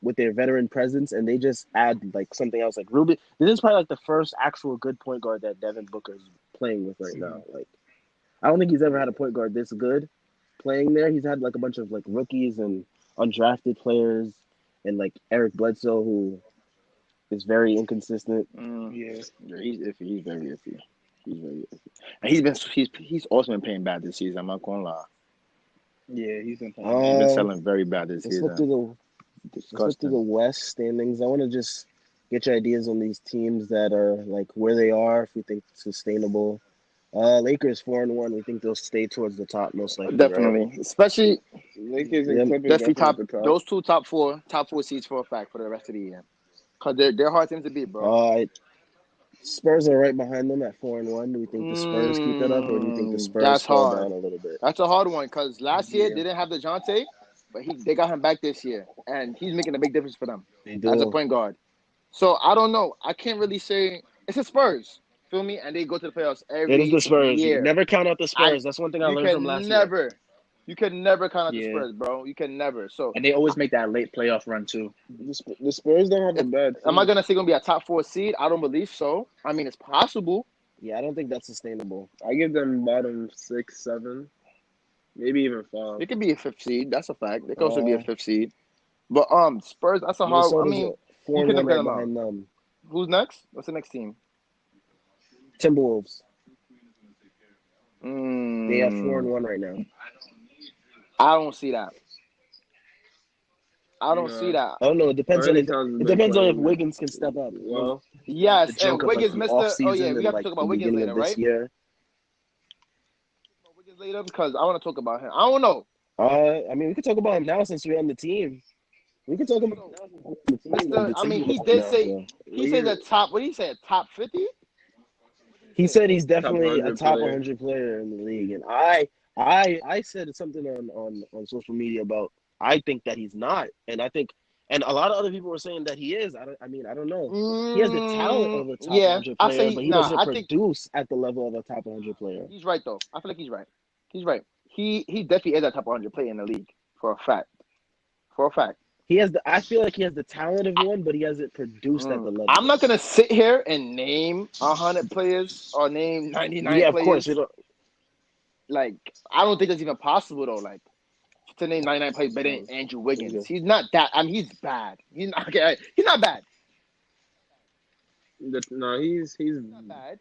with their veteran presence, and they just add like something else. Like Rubio, this is probably like the first actual good point guard that Devin Booker is playing with right now. Like I don't think he's ever had a point guard this good playing there. He's had like a bunch of like rookies and undrafted players, and like Eric Bledsoe, who is very inconsistent. Yeah. Yeah, he's iffy. He's very iffy. He's very iffy. And he's also been playing bad this season. I'm not gonna lie. Yeah, he's been playing He's been bad. Uh, selling very bad this let's look season. through the Disgusting. West standings. I want to just get your ideas on these teams that are like where they are, if we think it's sustainable. Lakers 4-1. We think they'll stay towards the top most likely, right? Definitely, especially Lakers and Yeah. Clippers definitely definitely at top the top. those two top four seeds for a fact for the rest of the year. Cause they're hard teams to beat, bro. Spurs are right behind them at 4-1. Do we think the Spurs keep that up, or do you think the Spurs That's fall hard. down a little bit? That's a hard one. Cause last year Yeah. they didn't have DeJounte, but they got him back this year, and he's making a big difference for them They as a do. point guard. So I don't know. I can't really say it's the Spurs. Feel me? And they go to the playoffs It is every the Spurs. year. Never count out the I Spurs. That's one thing I you learned from can last year. never, you can never count out the Yeah. Spurs, bro. You can never. So And they always make that late playoff run too. The Spurs don't have a if bad am I team. gonna say gonna be a top four seed? I don't believe so. I mean, it's possible. Yeah, I don't think that's sustainable. I give them bottom 6, 7, maybe even 5. They could be a fifth seed. That's a fact. They could also be a Uh, fifth seed. But Spurs. That's a hard. I Minnesota's mean, you can 4-1 never count right them out. behind them. Who's next? What's the next team? Timberwolves. They have Mm, 4-1 right now. I don't see that. I don't see No, that. I don't know. Ernie Towns has It been depends on if playing Wiggins can step up. well. The Yes, joke and of like Wiggins, the off Mister. Oh yeah, season we and have to like talk the about Wiggins beginning later, of this right? year. Wiggins later because I want to talk about him. I don't know. I mean, we could talk about him now since we're on the team. We can talk about the team. Mr. The I mean, team he right did now, say so. he said the top. What did he say? Top 50? He said he's Top definitely a 100 top player. 100 player in the league, and I said something on social media about I think that he's not, and I think, and a lot of other people were saying that he is. I don't know. He has the talent of a top Yeah, 100 I say player, but he nah. doesn't I think produce at the level of a top 100 player. he's right though. I feel like he's right. He's right. He definitely is a top 100 player in the league for a fact. For a fact. I feel like he has the talent of one, but he hasn't produced at the level. I'm not gonna sit here and name 100 players or name 99 Yeah, of players. course. You know, Like I don't think that's even possible though. Like to name 99 players better than Andrew Wiggins. He's not that. I mean, he's bad. He's not okay. He's not bad. No, He's not bad.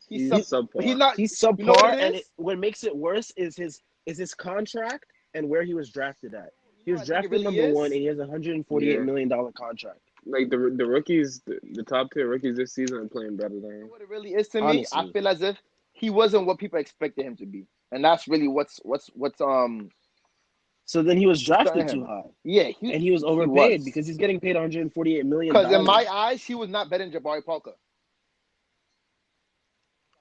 he's But he's subpar. not. he's You know what subpar, it and is? what makes it worse is his contract and where he was drafted at. He You know was what I think it drafted really number is? one, and he has a $148 million contract. Like the rookies, the top tier rookies this season are playing better than You know him. what it really is to me? I Honestly. feel as if he wasn't what people expected him to be, and that's really what's So then he was drafted hurting too him. high, Yeah, and he was overpaid because he's getting paid $148 million. Because in my eyes, he was not better than Jabari Parker.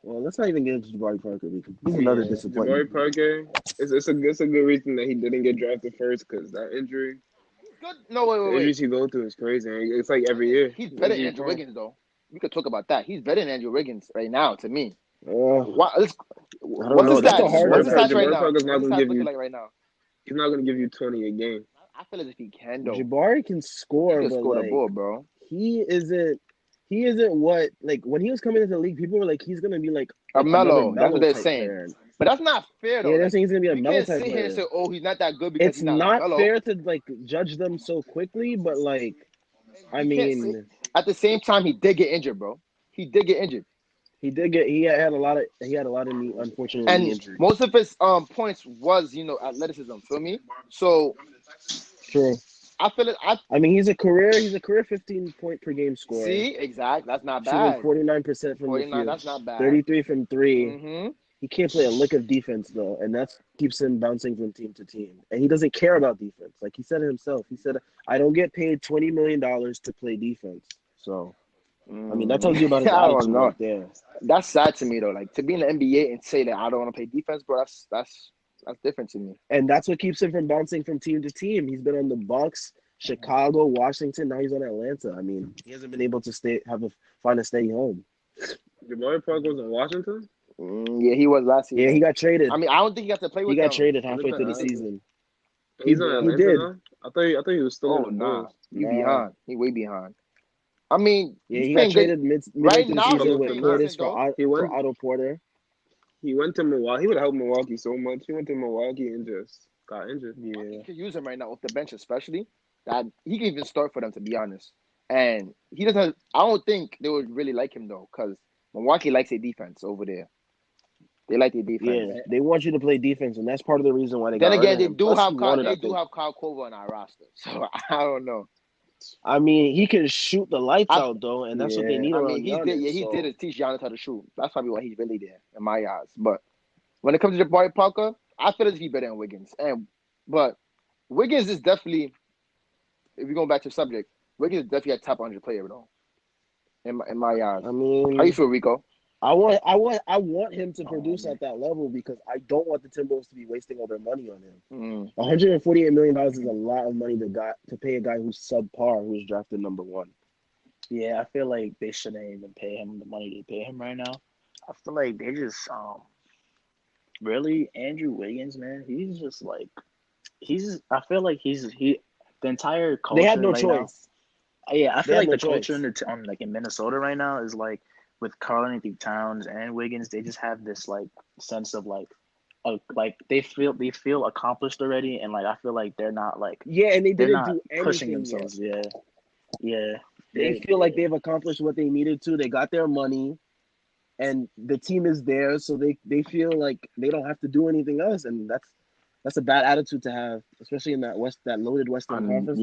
Well, let's not even get into Jabari Parker because he's another disappointment. Jabari Parker, it's a good reason that he didn't get drafted first because that injury, He's good. No, the wait. injuries he go through is crazy. It's like every year. He's better than Andrew Wiggins, though. We could talk about that. He's better than Andrew Wiggins right now, to me. What's I don't the know. That's a stats? hard What's the one. stats right Jabari now? Parker's not What's the gonna stats give looking you. like right now? He's not gonna give you 20 a game. I feel as if he can, though. Jabari can score, He can but score the like ball, bro. he isn't what like when he was coming into the league, people were like he's gonna be like A another mellow. That's what they're type saying. player. But that's not fair, though. Yeah, they're Like, saying he's gonna be a you mellow can't type sit here and player. say, "Oh, he's not that good because It's he's not not mellow." fair to like judge them so quickly, but like I mean, at the same time, he did get injured, bro. He did get injured, he had a lot of unfortunate knee and injuries. most of his points was athleticism. Feel me? So True. I feel it. I mean, he's a career 15 point per game scorer. See, exactly. That's not Shooting bad. 49% from the 49. field. That's not bad. 33 from 3. Mm-hmm. He can't play a lick of defense though, and that keeps him bouncing from team to team. And he doesn't care about defense. Like he said it himself. He said, "I don't get paid $20 million to play defense." So, I mean, that tells you about his I don't attitude know. right there. That's sad to me though. Like to be in the NBA and say that I don't want to play defense, bro. That's different to me. And that's what keeps him from bouncing from team to team. He's been on the Bucks, Chicago, Washington. Now he's on Atlanta. I mean, he hasn't been able to find a steady home. Jabari Parker was in Washington. Yeah, he was last season. Yeah, he got traded. I mean, I don't think he got to play with He got them. traded halfway through the season. He's in Atlanta did. now. I thought he was still in the Bulls. He behind. He way behind. I mean, Yeah, he's he playing got traded good. midway Right through now, the season he's with playing Portis decent, though. for Otto Porter. He went to Milwaukee. He would have helped Milwaukee so much. He went to Milwaukee and just got injured. Yeah. You could use him right now off the bench, especially. That he can even start for them, to be honest. And he doesn't. I don't think they would really like him though, because Milwaukee likes their defense over there. They like their defense. Yeah, they want you to play defense, and that's part of the reason why they Then got again, rid of him. Plus, he wanted, they do have Kyle Korver on our roster, so I don't know. I mean, he can shoot the lights out though, and that's what they need. I mean, he did. He did teach Giannis how to shoot. That's probably why he's really there in my eyes. But when it comes to Jabari Parker, I feel as he's better than Wiggins. But Wiggins is definitely, if we're going back to the subject, Wiggins is definitely a top 100 player though. In my eyes. I mean, how you feel, Rico? I want him to produce at that level because I don't want the Timberwolves to be wasting all their money on him. $148 million is a lot of money to pay a guy who's subpar, who's drafted number 1. Yeah, I feel like they shouldn't even pay him the money they pay him right now. I feel like they just really Andrew Wiggins, man. He's just like I feel like the entire culture. They have no right choice. Now, yeah, I feel like the choice. culture in Minnesota right now is like with Karl-Anthony Towns and Wiggins, they just have this like sense of like they feel accomplished already, and like I feel like they're not like and they didn't do anything pushing themselves. Yet. Yeah. They feel like they've accomplished what they needed to. They got their money, and the team is there, so they feel like they don't have to do anything else, and that's a bad attitude to have, especially in that loaded Western Conference.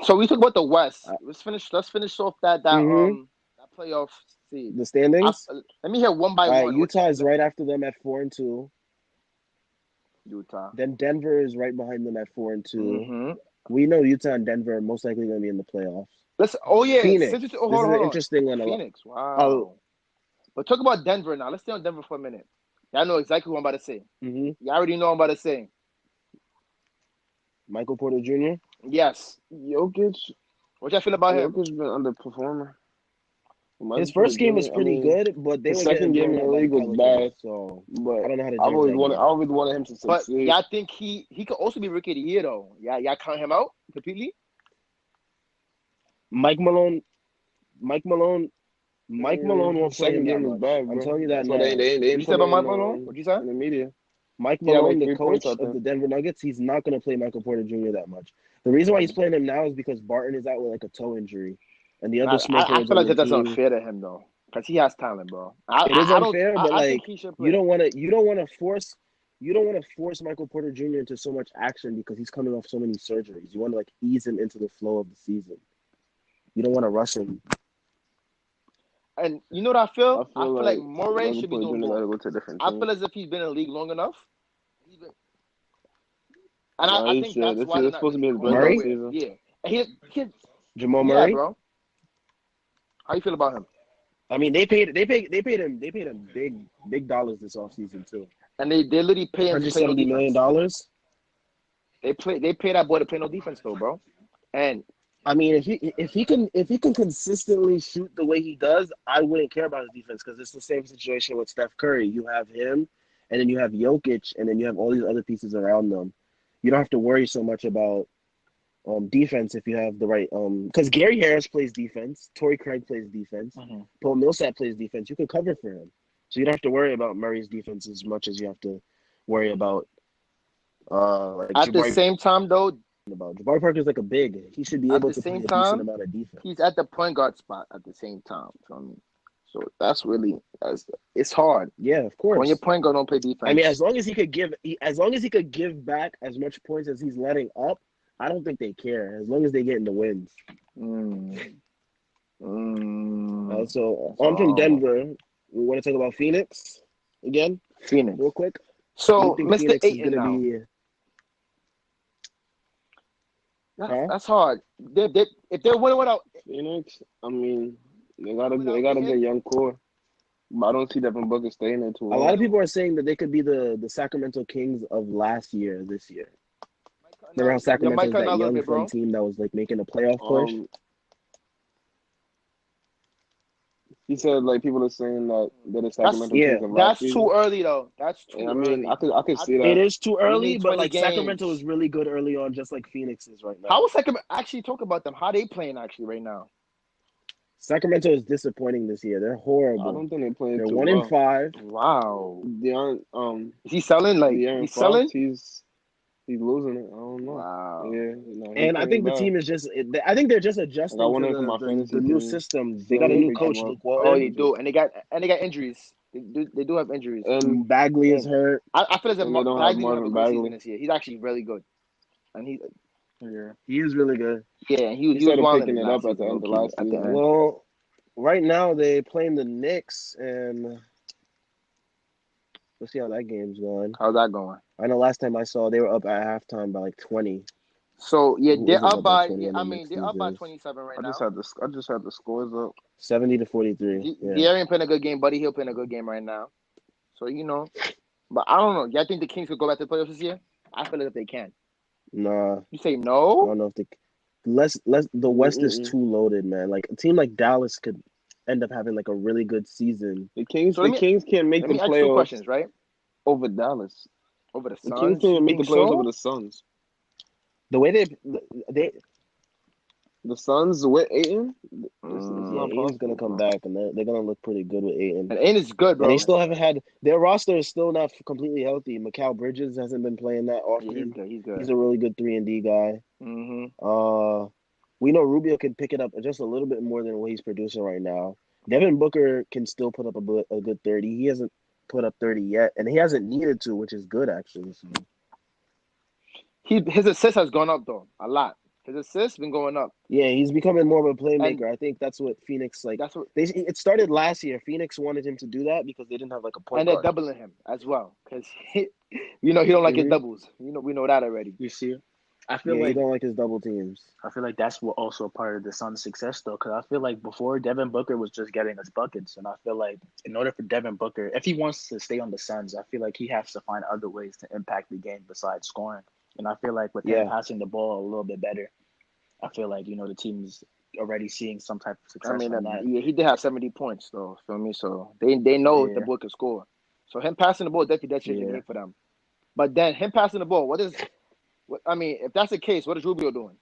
So we talk about the West. Let's finish off that playoff seed. The standings. Let me hear one by one. Utah is right after them at 4-2. Utah. Then Denver is right behind them at 4-2. Mm-hmm. We know Utah and Denver are most likely going to be in the playoffs. Oh yeah, Phoenix. Hold This is an on. interesting one. Phoenix. Wow. But talk about Denver now. Let's stay on Denver for a minute. Y'all know exactly what I'm about to say. Mm-hmm. Y'all already know what I'm about to say. Michael Porter Jr. Yes. Jokic. What y'all feel about him? Jokic been underperforming. His first game was pretty good, but they the were second getting game in blown the out by league the was Pelicans, bad. so But I don't know how to I judge always that wanted. game. I always wanted him to But succeed. y'all think he could also be rookie of the year though? Y'all count him out completely? Mike Malone won't play him Second that game was much. bad, I'm bro. telling you that That's now. why they What you ain't said put about it Mike Malone? What you say? in the media. Mike He had Malone, like the 3 points, coach I of think. the Denver Nuggets, he's not going to play Michael Porter Jr. that much. The reason why he's playing him now is because Barton is out with like a toe injury, and the other small I forwards feel on like the that's team. unfair to him though, because he has talent, bro. It is unfair, but I like think he should you play. don't want to force Michael Porter Jr. into so much action because he's coming off so many surgeries. You want to like ease him into the flow of the season. You don't want to rush him. And you know what I feel? I feel like Murray Michael should be Porter doing Jr. more. gotta go to a different I team. feel as if he's been in the league long enough. And No, I he think should. that's why It's they're not supposed to really be his going breakout Murray? nowhere. season. Yeah. And Jamal yeah, Murray. bro. How you feel about him? I mean, they paid him big dollars this offseason too. And they literally pay him to play no $170 million. defense. They pay that boy to play no defense though, bro. And I mean, if he can consistently shoot the way he does, I wouldn't care about his defense because it's the same situation with Steph Curry. You have him, and then you have Jokic, and then you have all these other pieces around them. You don't have to worry so much about defense if you have the right because Gary Harris plays defense, Torrey Craig plays defense, Paul Millsap plays defense. You can cover for him, so you don't have to worry about Murray's defense as much as you have to worry about like at the same time though, Jabari Parker's like a big. He should be able to play a decent amount of defense. he's at the point guard spot at the same time. So that's really it's hard. Yeah, of course. When your point guard don't play defense. I mean, as long as he could give back as much points as he's letting up, I don't think they care. As long as they get in the wins. So on from Denver, we want to talk about Phoenix again. Phoenix, real quick. So Mr. Phoenix is going to be. That's hard. If they're winning without Phoenix, I mean, they got a good young core. But I don't see Devin Booker staying there too long. A lot of people are saying that they could be the Sacramento Kings of last year, this year. Remember how Sacramento was that young fun team that was like making a playoff push? He said like people are saying that they're the Sacramento Kings of last season. That's too early though. That's too early. I could see that. It is too early, but like games. Sacramento is really good early on, just like Phoenix is right now. How is Sacramento actually talk about them? How are they playing actually right now? Sacramento is disappointing this year. They're horrible. I don't think they're playing. They're too 1-5. Wow. Is he selling? Like he's selling? He's losing it. I don't know. Wow. Yeah. And I think the team is just. I think they're just adjusting to the new system. They got a new coach, Luke Walton. Oh, they do, and they got injuries. They do have injuries. And Bagley is hurt. I feel as if Bagley don't have a good season this year. He's actually really good, and he is really good. Yeah, he was picking it up at the end of last season. Well, right now they're playing the Knicks, and let's see how that game's going. How's that going? I know last time I saw they were up at halftime by like 20. So yeah, they're up by. They're up by 27 right now. I just had the scores up. 70-43. De'Aaron playing a good game. Buddy Hield playing a good game right now. So but I don't know. Y'all think the Kings could go back to the playoffs this year? I feel like they can. Nah. You say no? I don't know if the West is too loaded, man. Like a team like Dallas could end up having like a really good season. The Kings can't make the playoffs. Ask 2 questions, right? Over Dallas. Over the Suns. The Kings can't make the playoffs over the Suns. The way the Suns with Ayton, Ayton's gonna come back, and they're gonna look pretty good with Ayton. And Ayton is good, bro. And they still haven't had their roster is still not completely healthy. Mikal Bridges hasn't been playing that often. Yeah, he's good. He's a really good 3-and-D guy. We know Rubio can pick it up just a little bit more than what he's producing right now. Devin Booker can still put up a good 30. He hasn't put up 30 yet, and he hasn't needed to, which is good actually. So. His assist has gone up though a lot. His assists been going up. Yeah, he's becoming more of a playmaker. And I think that's what Phoenix like. that's what, It started last year. Phoenix wanted him to do that because they didn't have like a point and they're guard. doubling him as well because he don't like his Mhm. doubles. We know that already. You see, I Yeah, feel he like don't like his double teams. that's what also part of the Suns' success though, because I feel like before Devin Booker was just getting us buckets, and I feel like in order for Devin Booker, if he wants to stay on the Suns, I feel like he has to find other ways to impact the game besides scoring. And I feel like with him Yeah, passing the ball a little bit better, I feel like the team's already seeing some type of I success mean, from that. yeah, he did have 70 points though. Feel me? So they know the Yeah, boy can score. So him passing the ball definitely does change the yeah. game for them. But then him passing the ball, I mean, if that's the case, what is Rubio doing?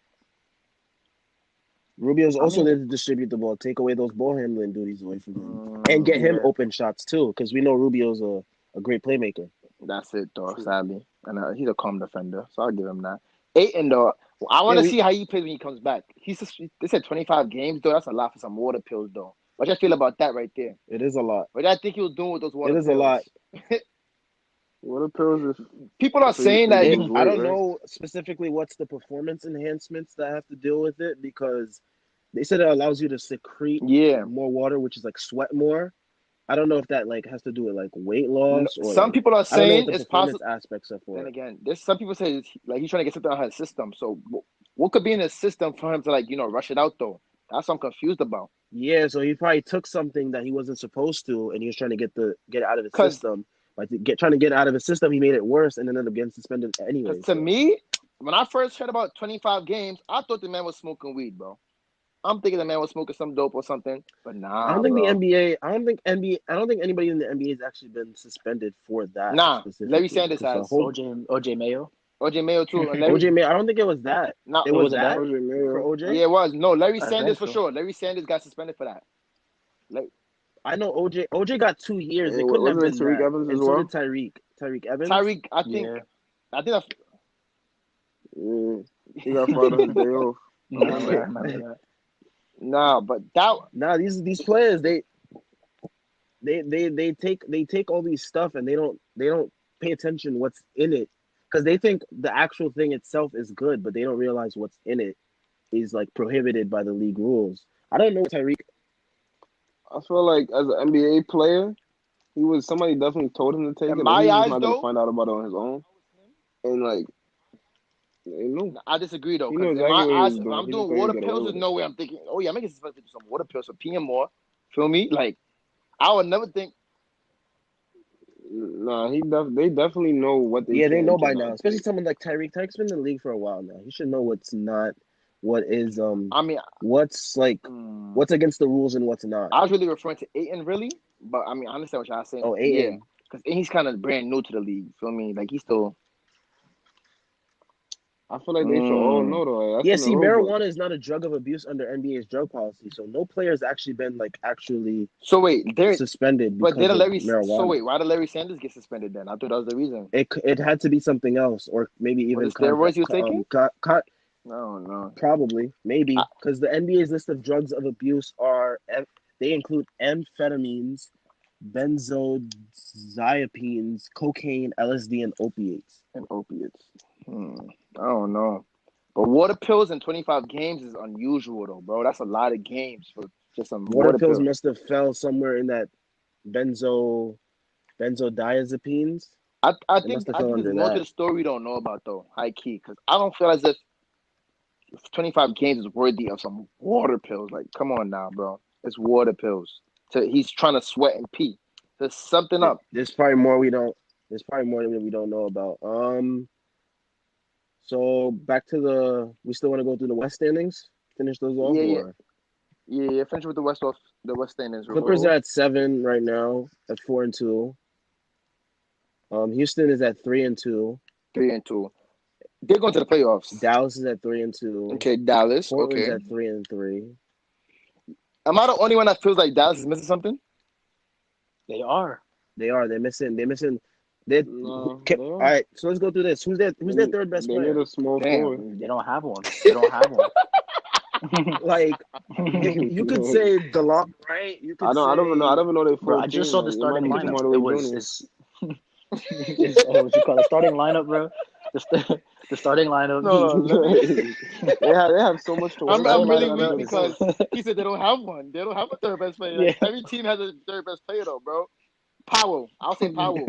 Rubio's I also mean, there to distribute the ball, take away those ball handling duties away from him, and get him yeah, open shots too. Because we know Rubio's a great playmaker. That's it though, true. sadly. And he's a calm defender, so I'll give him that. Aiton though, I want Yeah, to see how he plays when he comes back. They said 25 games though. That's a lot for some water pills though. What do you feel about that right there? it is a lot. What do I think he was doing with those It water is a pills? lot. Water pills is People are so you saying can that lose you I weight, don't right? know specifically what's the performance enhancements that have to deal with it because they said it allows you to secrete yeah. more water, which is like sweat more. I don't know if that like has to do with like weight loss or Some like people are I don't know what saying the it's performance possible. aspects are for Then it. again, there's some people say like he's trying to get something out of his system. So what could be in his system for him to rush it out though? That's what I'm confused about. Yeah, so he probably took something that he wasn't supposed to, and he was trying to get it out of his Cause, system. By trying to get it out of his system, he made it worse, and then ended up getting suspended Cause anyway. to So me, when I first heard about 25 games, I thought the man was smoking weed, bro. I'm thinking the man was smoking some dope or something, but I nah, don't think the bro. NBA. I don't think anybody in the NBA has actually been suspended for that Nah, Larry specifically. Sanders Because the has. whole OJ Mayo. OJ Mayo too, and OJ Larry. May, I don't think it was that. No, It It was wasn't that that. OJ for Mayo. OJ. yeah, it was. No, Larry I Sanders think for so. sure. Larry Sanders got suspended for that. Like I know OJ got 2 years. It couldn't have Wasn't it been Tariq that. Evans as And so did well? Tyreek Evans. Tyreek, I think Yeah. that's Yeah, he got fired on his day off on Yeah, I Monday. remember that. nah, but that Nah, these players they take all these stuff and they don't pay attention what's in it because they think the actual thing itself is good, but they don't realize what's in it is like prohibited by the league rules. I don't know Tyreek. I feel like as an NBA player, somebody definitely told him to take in it, but he my was just eyes not gonna though, find out about it on his own. And like, you know, I disagree though, he knew because in exactly my what he eyes, was if doing. I'm He just doing thought he water would get away pills, there's with it. no way I'm thinking, oh yeah, I'm making suspended to some water pills for PM more. Feel me? Like I would never think. Nah, they definitely know what they Yeah, they can know and by now, cannot especially take. someone like Tyreek. Tyreek's been in the league for a while now. He should know what's not, what is I mean, what's like, mm, what's against the rules and what's not. I was really referring to Aiton, really, but I mean, I understand what y'all saying. Oh, Yeah, Aiden. because he's kind of brand new to the league. Feel me? Like he's still. I feel like they should all Mm. know though. Like, that's Yeah, in the see, rule book. marijuana is not a drug of abuse under NBA's drug policy, so no player's actually been like actually So wait, suspended but because did of Larry? So marijuana. wait, why did Larry Sanders get suspended then? I thought that was the reason. It had to be something else, or maybe Was even it steroids he was taking? No, no. probably maybe because the NBA's list of drugs of abuse they include amphetamines, benzodiazepines, cocaine, LSD, and opiates. And opiates. I don't know. But water pills in 25 games is unusual though, bro. That's a lot of games for just some Water water pills pills. must have fell somewhere in that benzodiazepines. I It must think have I fell think there's under more to that. the story we don't know about though, high key, because I don't feel as if 25 games is worthy of some water pills. Like, come on now, bro. It's water pills. He's trying to sweat and pee. There's something up. There's probably more we don't. There's probably more that we don't know about. So back to we still want to go through the West standings. Finish those off, Yeah, yeah, or yeah, yeah. Finish with the West standings real quick. Clippers are at 7 right now at 4-2. Houston is at 3-2. 3-2. They're going to the playoffs. Dallas is at 3-2. Okay, Dallas. Portland's Okay. at 3-3. Am I the only one that feels like Dallas is missing something? They are. They're missing. They No, all right. So let's go through this. Who's their third best They need player? a small forward. Damn. They don't have one. They don't have one. Like you could say DeLon, right? You could I don't even know. I say don't even know they Bro, full I team. just saw the Like, it might starting be you could, lineup. Jamal It Hardaway was Jr. it's what you call a starting lineup, bro. the starting lineup. No, let me. They have so much to work I'm with. really I don't weak know. because he said they don't have one. They don't have a third best player. Yeah. Like every team has a third best player though, bro. Powell. I'll say Powell.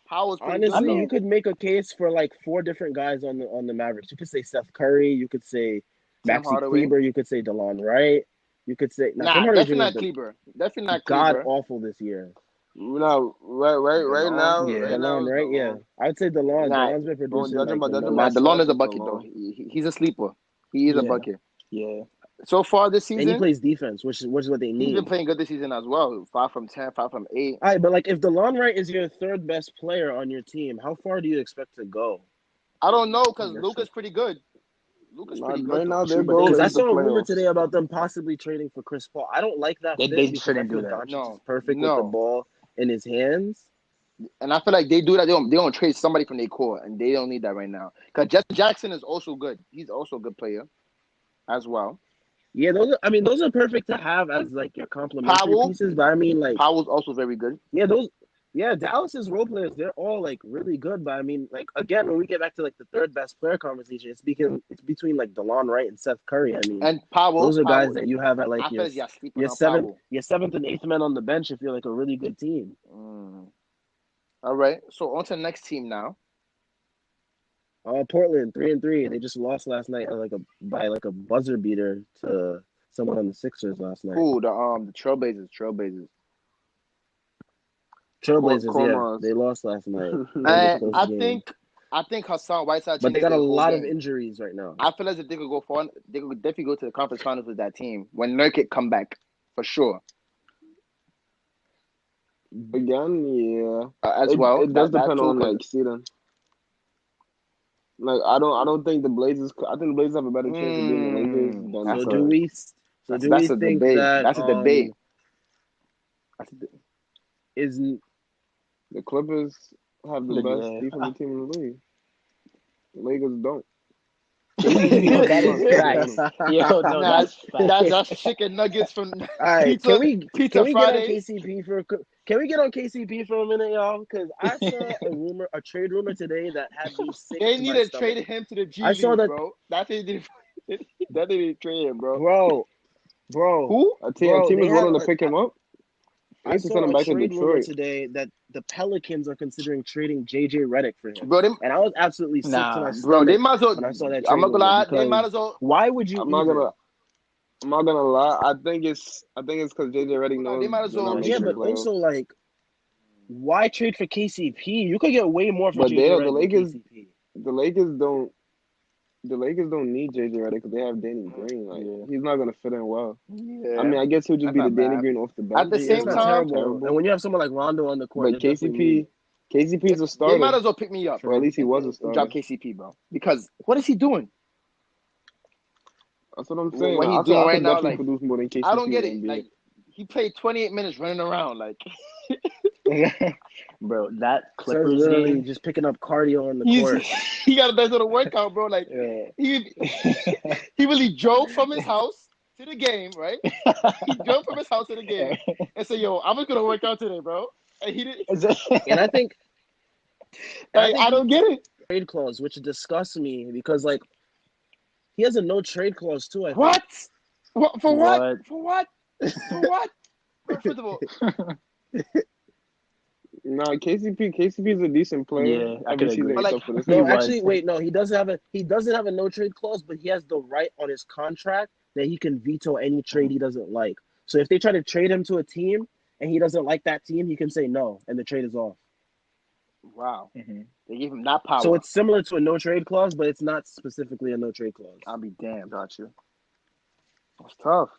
Powell's pretty good Honestly, though. you could make a case for like 4 different guys on the Mavericks. You could say Steph Curry. You could say Tim Maxi Hardaway. Kleber. You could say DeLon Wright. You could say Tim Nah, Hardaway definitely Jr. not is Kleber. Definitely not god Kleber. awful this year. No, right now, Yeah. right now DeLon, is right? Yeah, DeLon. I would say DeLon. Nah, DeLon's been Don't producing judge him like by the judging nah. by most, DeLon stats. is a It's bucket though. DeLon. He's a sleeper. He is a Yeah. bucket. Yeah. So far this and he season, plays defense, which is what they he's been need. playing good this season as well. 5 from 10, 5 from 8. All right, but like if DeLon Wright is your third best player on your team, how far do you expect to go? I don't know because That's Luka's pretty good. Luka's pretty good Right now, though. their True, but goal because I is the saw a rumor playoffs. today about them possibly trading for Chris Paul. I don't like that fit they because I shouldn't do feel that. Doncic is No, perfect with the no. ball in his hands. And I feel like they do that. They don't trade somebody from their core, and they don't need that right now. Because Jesse Jackson is also good. He's also a good player as well. Yeah, those are perfect to have as like your complementary Powell, pieces. But I mean, like, Powell's also very good. Dallas's role players, they're all like really good. But I mean, like again, when we get back to like the third best player conversation, it's between like DeLon Wright and Seth Curry. I mean, And Powell, those are guys Powell. that you have at like I feel like you're sleeping your on seventh Powell. your seventh and eighth men on the bench if you're like a really good team. All right. So on to the next team now. Portland 3-3. They just lost last night by a buzzer beater to someone on the Sixers last night. Who the Trailblazers. Trailblazers. Yeah, they lost last night. And I think Hassan Whiteside. But they got a lot of game. injuries right now. I feel as if they could go far. They could definitely go to the conference finals with that team when Nurkic come back for sure. Again, yeah. As well, It does depend too, on like seeding. Like I don't think the Blazers. I think the Blazers have a better chance of beating the Lakers than That's do we a think debate. that That's a debate. is the Clippers have the best defensive team in the league. The Lakers don't. Yo, that is facts. Yo, no, that's facts. That's chicken nuggets from all right. Pizza, can we Pizza get on Fridays? KCP for a minute, y'all? Because I saw a trade rumor today that had me sick. They to need my to stomach. trade him to the G I saw League, that, bro. That they did. That they didn't trade him, bro. Bro. Who? A team is willing to pick him up. I saw a trade rumor today that the Pelicans are considering trading JJ Redick for him. Bro, and I was absolutely sick to my stomach. Bro, they might as well. When I saw that I'm not gonna lie. because They might as well. Why would you? I'm not gonna lie. I think it's because JJ Redick knows They might as well. Yeah, but also like, why trade for KCP? You could get way more for JJ Redick. The Lakers don't need JJ Redick because they have Danny Green. Like he's not gonna fit in well. Yeah. I mean, I guess he'll just be the Danny Green off the bench. At the same time, terrible. And when you have someone like Rondo on the court, but KCP is a starter. They might as well pick me up, or at least he was a starter. Drop KCP, bro. Because what is he doing? That's what I'm saying. What he's doing right now, like, produce more than KCP. I don't get it. Like, he played 28 minutes running around, like. Bro, that Clippers game, just picking up cardio on the court. He got a nice little workout, bro. Like he really drove from his house to the game, right? He drove from his house to the game and said, "Yo, I'm just gonna work out today, bro." And he didn't. And I think, I don't get it. Trade clause, which disgusts me because like he has a no trade clause too. I think. What? For what? For what? For what? First of all. No, KCP is a decent player. Yeah, I could agree. But like, no, actually, wait, no, he doesn't have a no trade clause, but he has the right on his contract that he can veto any trade he doesn't like. So if they try to trade him to a team and he doesn't like that team, he can say no, and the trade is off. Wow, They gave him that power. So it's similar to a no trade clause, but it's not specifically a no trade clause. I'll be damned. Got you. That's tough.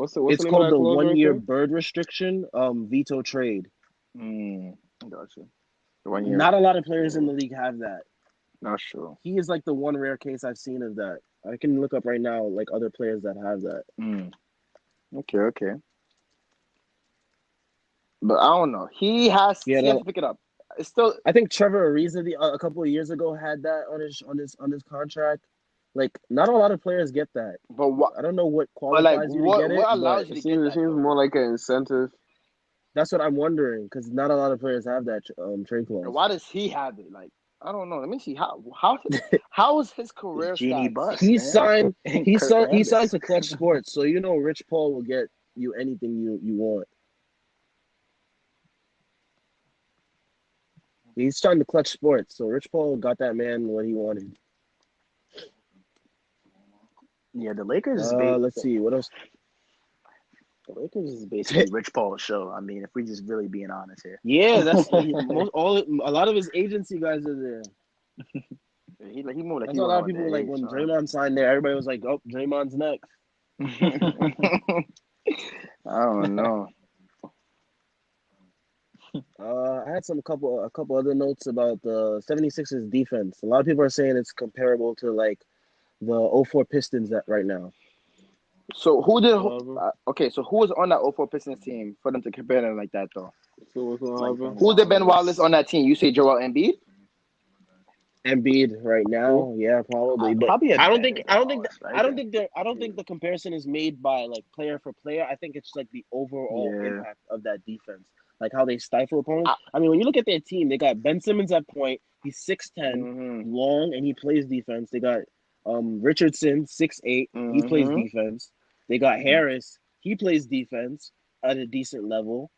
It's called the 1 year bird restriction, veto trade. Gotcha. 1 year. Not a lot of players in the league have that. Not sure. He is like the one rare case I've seen of that. I can look up right now like other players that have that. Okay. But I don't know. He has to pick it up. It's still. I think Trevor Ariza a couple of years ago had that on his contract. Like, not a lot of players get that. But what? I don't know what qualifies you to get it. What allows you to get that? It seems more like an incentive. That's what I'm wondering because not a lot of players have that trade clause. Why does he have it? Like, I don't know. Let me see how is his career Genie stats? Bus, He man. signed. And He Kurt signed. He Rambis. signed to Clutch Sports, so you know Rich Paul will get you anything you want. He's signed to Clutch Sports, so Rich Paul got that man what he wanted. Yeah, the Lakers. Let's see what else. The Lakers is basically Rich Paul's show. I mean, if we just really being honest here. Yeah, that's a lot of his agency guys are there. He moved like That's he why a went lot of on people were the like age, when huh? Draymond signed there, everybody was like, "Oh, Draymond's next." I don't know. I had a couple other notes about the 76ers defense. A lot of people are saying it's comparable to like the '04 Pistons that right now. So who did? Um, Okay, so who was on that '04 Pistons team for them to compare them like that though? So what's gonna Like, happen? who's the Ben Wallace on that team? You say Joel Embiid? Embiid right now, yeah, probably, but Probably a I don't better think Ben I don't think Wallace, right? I don't think the comparison is made by like player for player. I think it's like the overall Yeah. impact of that defense, like how they stifle opponents. I mean, when you look at their team, they got Ben Simmons at point. He's 6'10", long, and he plays defense. They got Richardson 6'8", he plays defense. They got Harris, he plays defense at a decent level.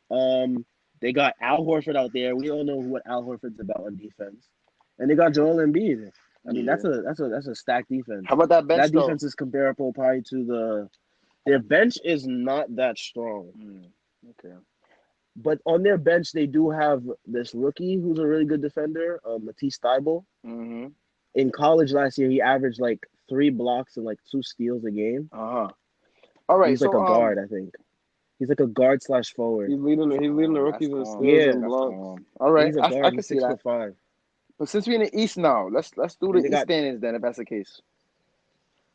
They got Al Horford out there. We all know what Al Horford's about on defense. And they got Joel Embiid. I mean, that's a stacked defense. How about that bench That though? defense is comparable probably to their bench is not that strong. Okay. But on their bench, they do have this rookie who's a really good defender, Matisse Thybulle. In college last year, he averaged like 3 blocks and like 2 steals a game. All right. He's like a guard, I think. He's like a guard / forward. He's leading the rookies in steals Yeah. and blocks. All right, He's a guard. I can He's see that. 6'5". But since we're in the East now, let's do the East standings then, if that's the case.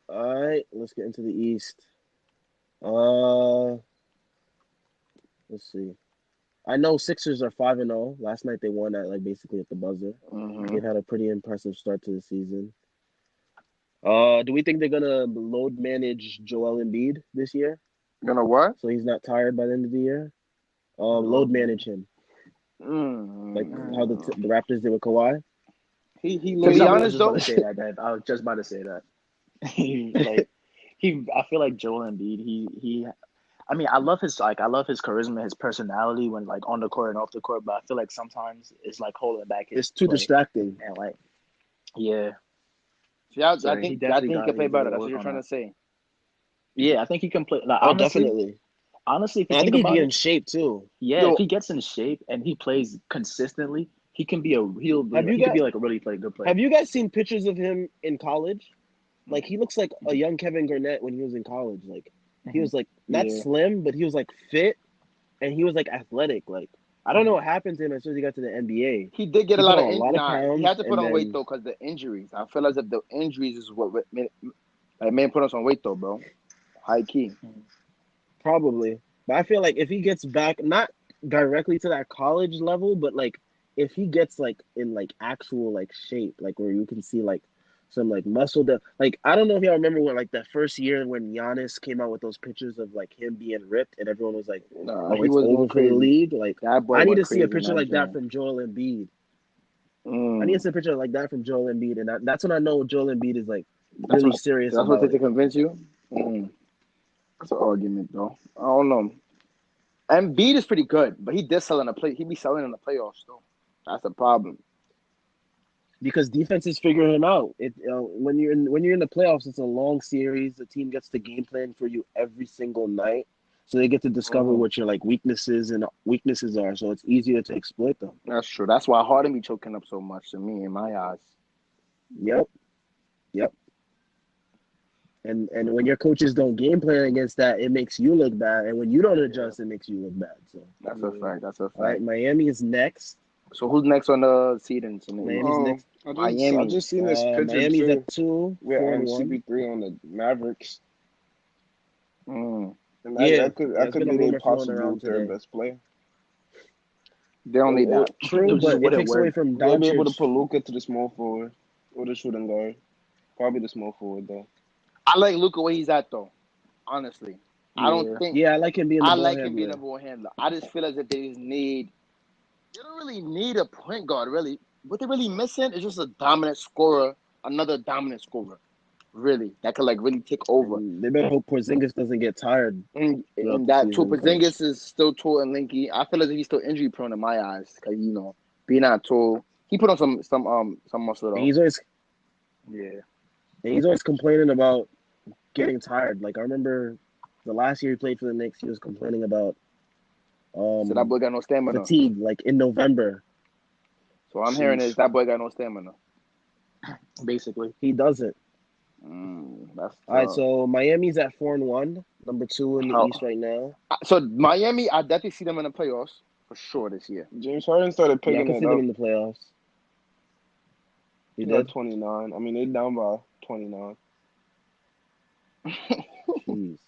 All right, let's get into the East. Let's see. I know Sixers are 5-0. Last night they won at like basically at the buzzer. They've had a pretty impressive start to the season. Do we think they're gonna load manage Joel Embiid this year? Gonna what? So he's not tired by the end of the year. Load manage him. Like how the Raptors did with Kawhi. To be honest though, I was just about to say that. I feel like Joel Embiid. I mean, I love his charisma, his personality when like on the court and off the court. But I feel like sometimes it's like holding back. It's too distracting. And like, yeah. Yeah, I think he can play better. That's what you're trying to say. Yeah, I think he can play. Like, definitely. Honestly, I think he'd be in shape too. Yeah, if he gets in shape and he plays consistently, he can be like a really good player. Have you guys seen pictures of him in college? Like he looks like a young Kevin Garnett when he was in college. Like he was like not slim, but he was like fit and he was like athletic. Like I don't know what happened to him as soon as he got to the NBA. He did get a lot of pounds. He had to put on weight though because the injuries. I feel as if the injuries is what made put us on weight though, bro. High key. Probably. But I feel like if he gets back, not directly to that college level, but like if he gets like in like actual like shape, like where you can see like some like muscle like I don't know if y'all remember when like the first year when Giannis came out with those pictures of like him being ripped and everyone was like, he it's was over for the league. Like I need to see a picture like that from Joel Embiid. I need to see a picture like that from Joel Embiid, and that's when I know Joel Embiid is like really serious. That's what they convince you. That's an argument though. I don't know. Embiid is pretty good, but he did sell in the play. He be selling in the playoffs though. That's the problem. Because defenses figure him out. When you're in the playoffs, it's a long series. The team gets the game plan for you every single night, so they get to discover what your like weaknesses are. So it's easier to exploit them. That's true. That's why Harden be choking up so much to me in my eyes. Yep. And when your coaches don't game plan against that, it makes you look bad. And when you don't adjust, it makes you look bad. So that's a fact. That's a fact. All right, Miami is next. So who's next on the seedings? Miami's next. I just seen this picture Miami's too. at 2. With CP3 on the Mavericks. And Yeah, that could be their possible third best player. They don't need that. True, but it takes away from They'll Doncic. be able to put Luka to the small forward or the shooting guard. Probably the small forward though. I like Luka where he's at though. Honestly, I don't think Yeah, I like him being the I ball like him being handler. a ball handler. I just feel as if they don't really need a point guard, really. What they're really missing is just a dominant scorer, another dominant scorer, really, that could like really take over. And they better hope Porzingis doesn't get tired throughout And the that too, season. 'Cause Porzingis is still tall and lanky. I feel as if he's still injury prone in my eyes, because being that tall, he put on some muscle and though. he's always Yeah. and he's always complaining about getting tired. Like I remember the last year he played for the Knicks, he was complaining about So that boy got no stamina. fatigue, like in November. So I'm hearing is that boy got no stamina. basically. He doesn't. That's All right, so Miami's at 4-1, number 2 in the How- East right now. So Miami, I definitely see them in the playoffs for sure this year. James Harden started Yeah, I picking can see it them up. in the playoffs. He He got did. 29. I mean, they down by 29. Jeez.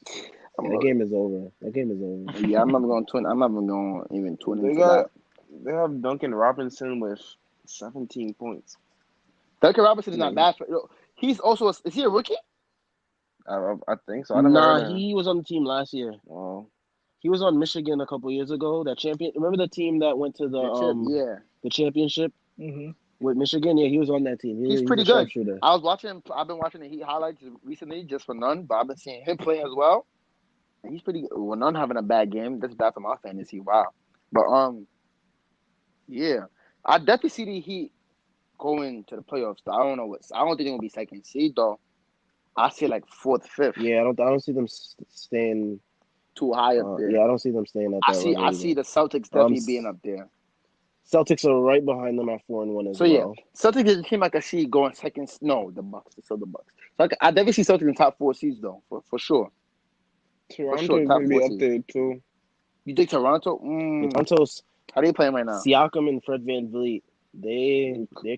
Yeah, that game is over. That game is over. Yeah, I'm not going to even tune They into got that. they have Duncan Robinson with 17 points. Duncan Robinson is not bad for. He's also is he a rookie? I think so. I never heard of him. He was on the team last year. Oh, He was on Michigan a couple years ago. That champion. Remember the team that went to the championship with Michigan? Yeah, he was on that team. He's pretty a good. sharpshooter. I've been watching the Heat highlights recently just for none, but I've been seeing him play as well. And he's pretty good. Well, none having a bad game. That's bad for my fantasy. Wow. But yeah, I definitely see the Heat going to the playoffs. I don't think they're gonna be second seed though. I see like fourth, fifth. Yeah, I don't see them staying too high up there. Yeah, I don't see them staying at that level. I see the Celtics definitely being up there. Celtics are right behind them at 4-1 as well. So yeah, Celtics is a team I can see going second. No, the Bucks. It's still the Bucks. So I definitely see Celtics in top 4 seeds though, for sure. Toronto's gonna be up there too. You think Toronto? Toronto's how they playing right now? Siakam and Fred VanVleet. They're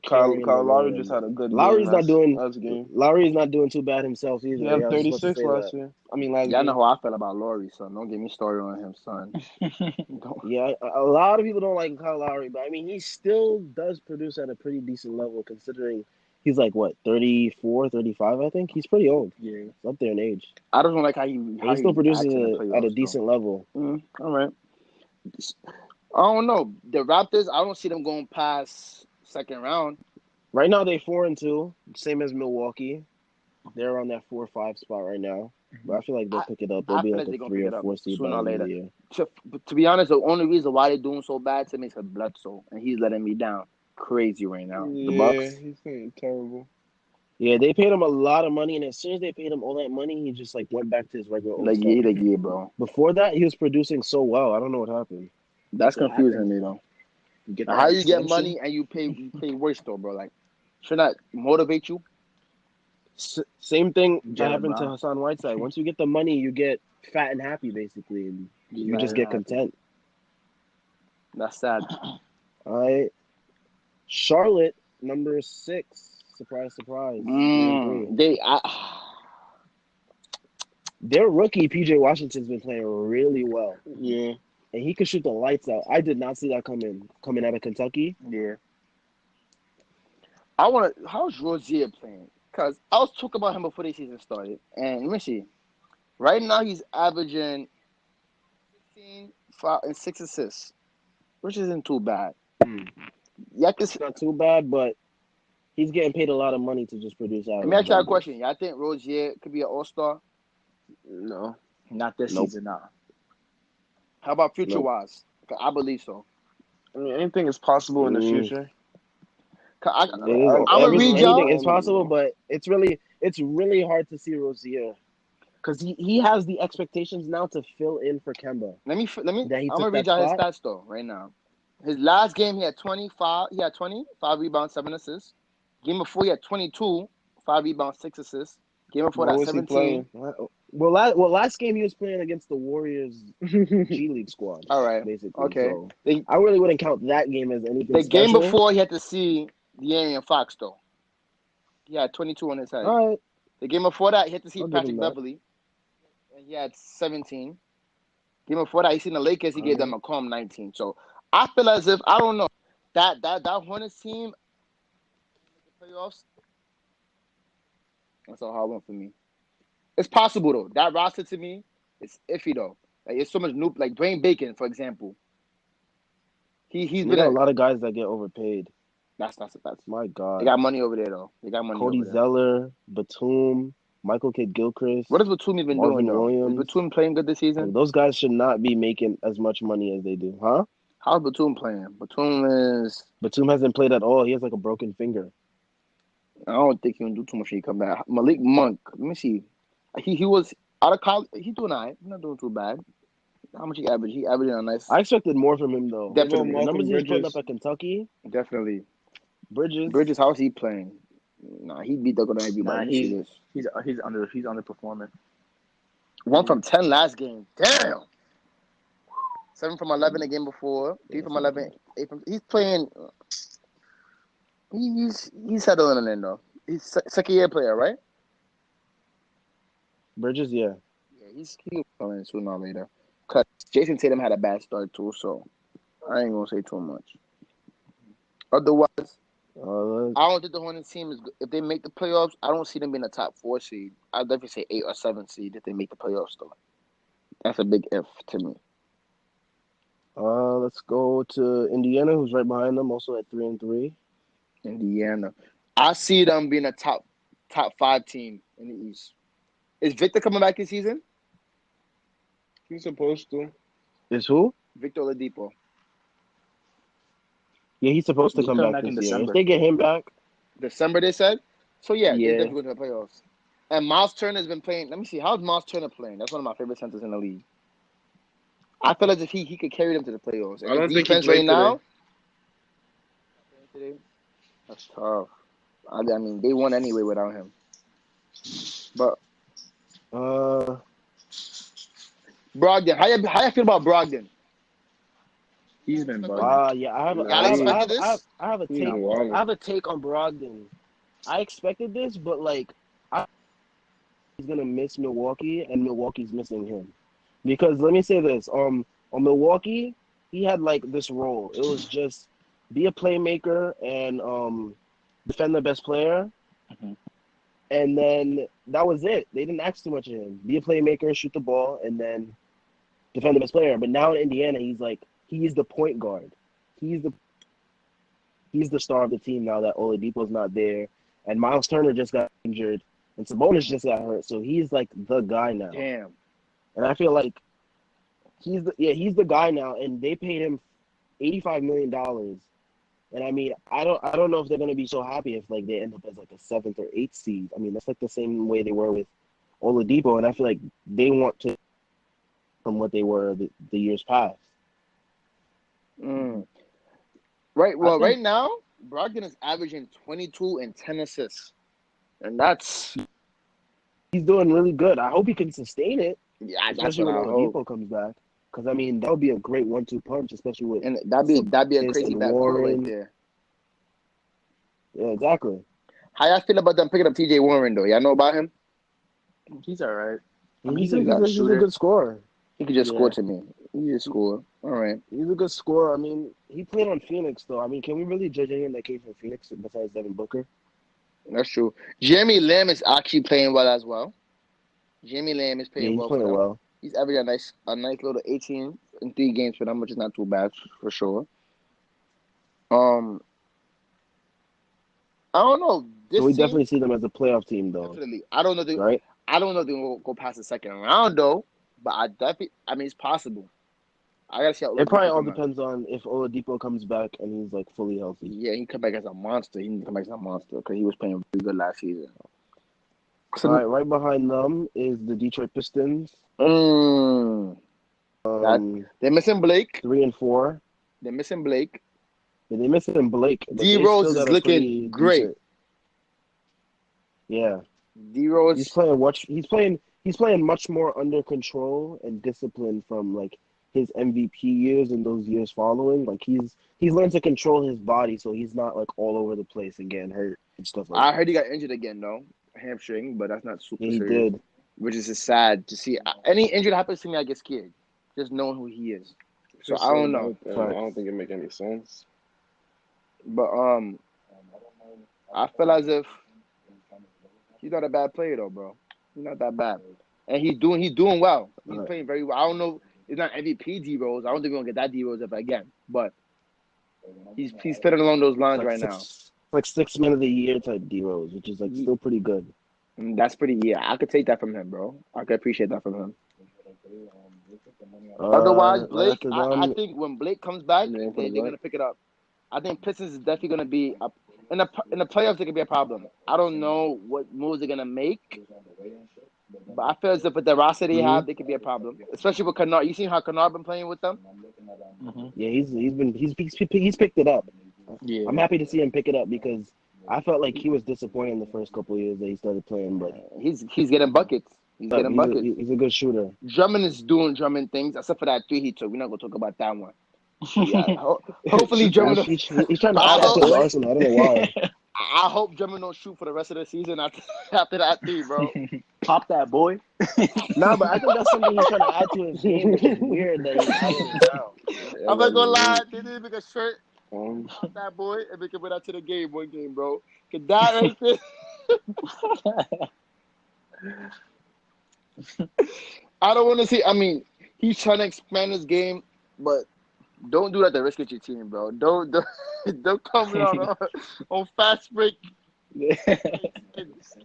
Kyle carrying Lowry just had a good Lowry's game. Lowry's not doing too bad himself either. He had 36 last year. I mean last game. I know how I felt about Lowry, son. Don't get me started on him, son. Yeah, a lot of people don't like Kyle Lowry, but I mean he still does produce at a pretty decent level considering he's like what, 34, 35, I think. He's pretty old. Yeah. He's up there in age. I don't like how he still produces at a decent level. All right. I don't know. The Raptors, I don't see them going past second round. Right now they're 4-2, same as Milwaukee. They're on that 4-5 spot right now. But I feel like they'll pick it up. They'll be like a 3 or 4 seed by the end of the year. To be honest, the only reason why they're doing so bad to me is Bledsoe, and he's letting me down crazy right now. Yeah, the Bucks. He's playing terrible. Yeah, they paid him a lot of money, and as soon as they paid him all that money, he just like went back to his regular old stuff. Yeah, bro. Before that, he was producing so well. I don't know what happened. That's confusing me though. How you get money and you pay worse though, bro? Like, should that motivate you? Same thing that happened to Hassan Whiteside. Once you get the money, you get fat and happy, basically, and you just get content. That's sad. All right, Charlotte, number 6. Surprise, surprise. Their rookie PJ Washington's been playing really well. Yeah. And he could shoot the lights out. I did not see that coming out of Kentucky. Yeah. How's Rozier playing? Because I was talking about him before the season started. And let me see. Right now he's averaging 15, 5, and 6 assists, which isn't too bad. Yeah, it's not too bad, but he's getting paid a lot of money to just produce out. Let me ask you a question. Y'all think Rozier could be an all-star? No. Not this season, nah. How about future-wise? I believe so. I mean, anything is possible in the future. I'm gonna read y'all. Anything is possible, but it's really hard to see Rozier because he has the expectations now to fill in for Kemba. I'm gonna read y'all his stats though right now. His last game he had 25. He had 20, 5 rebounds, 7 assists. Game before he had 22, 5 rebounds, 6 assists. Game before that 17. Well, last game he was playing against the Warriors G League squad. All right, basically. Okay. So I really wouldn't count that game as anything. The special. game before he had to see De'Aaron Fox though. He had 22 on his head. All right. The game before that he had to see Patrick Beverly, and he had 17. Game before that he seen the Lakers. He gave them a calm 19. So I feel as if I don't know that Hornets team the playoffs. That's a hard one for me. It's possible though. That roster to me It's iffy though. Like it's so much new. Like Dwayne Bacon, for example. He's They been got a a lot of guys that get overpaid. that's My they God. got money over there though. They got money Cody over there. Zeller, Batum, Michael Kidd Gilchrist, What has Batum been doing Marvin though? Is Williams. Batum playing good this Like, season? those guys should not be making as much money as they do, huh? How's Batum playing? Batum is. Batum hasn't played at all. He has like a broken finger. I don't think he can do too much when he come back. Malik Monk. Let me see. He was out of college. He's doing alright. He's not doing too bad. How much he average? He averaging a nice. I expected more from him though. What about Definitely, The numbers Malcolm he's putting up Bridges? at Kentucky, definitely. Bridges. Bridges, how's he playing? Nah, he beat the gonna be. But Nah, let me see this. he's underperforming. 1 from 10 last game. Damn. 7 from 11 the game before. 3 from 11. 8 from. He's playing. He's settling in though. He's second year player, right? Bridges, yeah. Yeah, he's playing sooner or later. Cause Jason Tatum had a bad start too, so I ain't gonna say too much. Otherwise, I don't think the Hornets team is. If they make the playoffs, I don't see them being a top 4 seed. I'd definitely say 8 or 7 seed if they make the playoffs though. That's a big if to me. Let's go to Indiana, who's right behind them, also at 3-3. Indiana, I see them being a top 5 team in the East. Is Victor coming back this season? He's supposed to. Is who? Victor Oladipo. Yeah, he's supposed to He's come coming back back in this year. December. If they get him back, December they said. So yeah, they Yeah. definitely go to the playoffs. And Miles Turner's been playing. Let me see. How's Miles Turner playing? That's one of my favorite centers in the league. I feel as if he could carry them to the playoffs. And I don't his think he defense played right now. That's tough. I mean, they won anyway without him. But Brogdon, how you feel about Brogdon? He's been bugging. yeah, I have a He's take. wilding. I have a take on Brogdon. I expected this, but like, he's gonna miss Milwaukee, and Milwaukee's missing him. Because let me say this: on Milwaukee, he had like this role. It was just be a playmaker and defend the best player, Mhm. and then that was it. They didn't ask too much of him. Be a playmaker, shoot the ball, and then defend the best player. But now in Indiana, he's the point guard. He's the star of the team now that Oladipo's not there, and Miles Turner just got injured, and Sabonis just got hurt. So he's like the guy now. Damn. And I feel like he's the guy now, and they paid him $85 million. And I mean, I don't know if they're gonna be so happy if like they end up as like a 7th or 8th seed. I mean, that's like the same way they were with Oladipo, and I feel like they want to from what they were the years past. Mm. Right. Well, think- right now, Brogdon is averaging 22 and 10 assists, and that's He's doing really good. I hope he can sustain it, that's especially what when I hope. Oladipo comes back. Because I mean, that would be a great 1-2 punch, especially with And that'd be a Sabonis crazy and backcourt Warren. right there. Yeah, exactly. How y'all feel about them picking up T.J. Warren though? Y'all know about him? He's all right. I mean, He's he's a a shooter. good scorer. He could just Yeah. score to me. He just score. All right. He's a good scorer. I mean, he played on Phoenix, though. I mean, can we really judge anyone that came from Phoenix besides Devin Booker? That's true. Jeremy Lamb is actually playing well as well. Jeremy Lamb is Yeah, playing he's well playing for them. well. He's averaging a nice little 18 in 3 games for them, which is not too bad for sure. I don't know. This So we team, definitely see them as a playoff team, though, definitely. I don't know. right? I don't know if they will go past the second round though, but I mean, it's possible. I gotta see how It probably Oladipo all come out. depends on if Oladipo comes back and he's like fully healthy. Yeah, he come back as a monster. He didn't come back as a monster because he was playing really good last season. All right behind them is the Detroit Pistons. They're missing Blake. 3-4. They're missing Blake. Yeah, they missing Blake. But D they Rose still is got a looking pretty great. decent- Yeah, D Rose. he's playing much more under control and discipline from like his MVP years and those years following. Like he's learned to control his body, so he's not like all over the place and getting hurt and stuff like I that. heard he got injured again though, hamstring, but that's not super Yeah, he serious. did. Which is just sad to see. Any injury that happens to me, I get scared, just knowing who he is. So I don't know, I don't think it make any sense. but I feel as if he's not a bad player though, bro. He's not that bad. and he's doing well. He's Right. playing very well. I don't know. It's not MVP D Rose. I don't think we're gonna get that D Rose ever again. But he's fitting along those It's lines like right now. like 6 men of the year type D Rose, which is like still pretty good. And that's pretty. Yeah, I could take that from him, bro. I could appreciate that from him. Otherwise, Right Blake, after I them, think when Blake comes back, And then they're comes back. gonna pick it up. I think Pistons is definitely gonna be up in the playoffs. It could be a problem. I don't know what moves they're gonna make, but I feel as if with the roster they have, they could be a problem, especially with Kennard. You seen how Kennard been playing with them? yeah, he's picked it up. Yeah. I'm happy to see him pick it up because I felt like he was disappointed in the first couple of years that he started playing, but He's getting buckets. He's getting buckets. he's a good shooter. Drummond is doing Drummond things, except for that three he took. We're not gonna talk about that one. Yeah, hopefully Drummond. He's trying to add that to his arsenal. I don't know why. I hope Drummond don't shoot for the rest of the season after that three, bro. Pop that boy. Nah, but I think that's something he's trying to add to his game, which is weird that he's adding it now. I'm not gonna lie, they didn't make a shirt. Pop that boy and make him wear that to the game one game, bro. Cause that right there. I don't want to see. I mean, he's trying to expand his game, but don't do that to risk your team, bro. Don't come on fast break.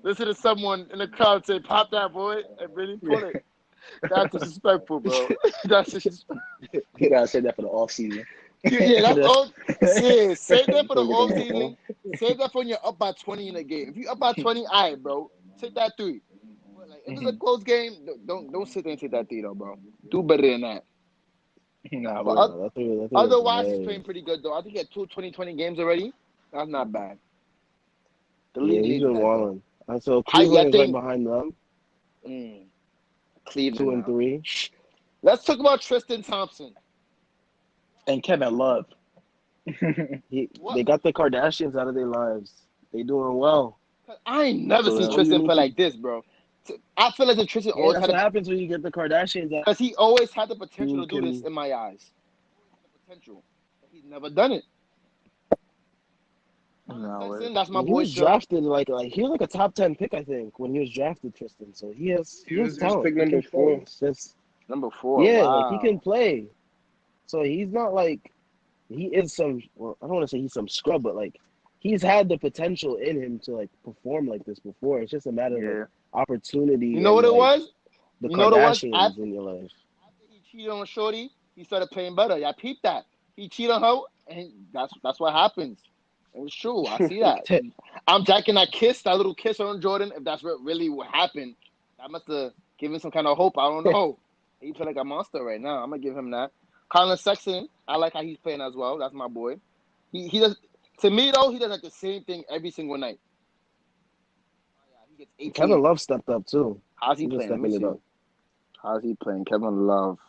Listen to someone in the crowd say, "Pop that boy," and really pull it. That's disrespectful, bro. That's disrespectful. You gotta say that for the off season. Yeah, that's all. Yeah, save that for the off season. Save that for when you're up by 20 in a game. If you up by 20, all right, bro. Take that three. But like, if it's a close game, don't sit there and take that three, though, bro. Do better than that. Nah, But but otherwise, he's playing pretty good, though. I think he had 2020 games already. That's not bad. The league he's needs been that, walling. And so I Cleveland is think- right behind them, Cleveland 2 and now. 3. Let's talk about Tristan Thompson. and Kevin Love. They got the Kardashians out of their lives. They doing well. I ain't never So seen all Tristan you play need like this, bro. I feel like the Tristan Yeah, always that's had what happens when you get the Kardashians out. because he always had the potential You to do this can- in my eyes. The potential. He's never done it. No, That's my He boy. was drafted like he was like a top 10 pick, I think, when he was drafted, Tristan. So he has talent. pick He number can 4. play. It's just- Number 4. yeah, Wow. like he can play. So he's not like he is some. Well, I don't want to say he's some scrub, but like he's had the potential in him to like perform like this before. It's just a matter of like, opportunity. You know what it was? The You know what it was? Kardashians in your life. After he cheated on Shorty, he started playing better. Y'all peeped that. He cheated on her, and that's what happens. It was true. I see that. I'm jacking that little kiss on Jordan. If that's really what happened, that must have given some kind of hope. I don't know. He play like a monster right now. I'm gonna give him that. Colin Sexton, I like how he's playing as well. That's my boy. He does. To me though, he does like the same thing every single night. He gets 18. Kevin Love stepped up too. How's he He's playing? Let me stepping it see. up. How's he playing? Kevin Love.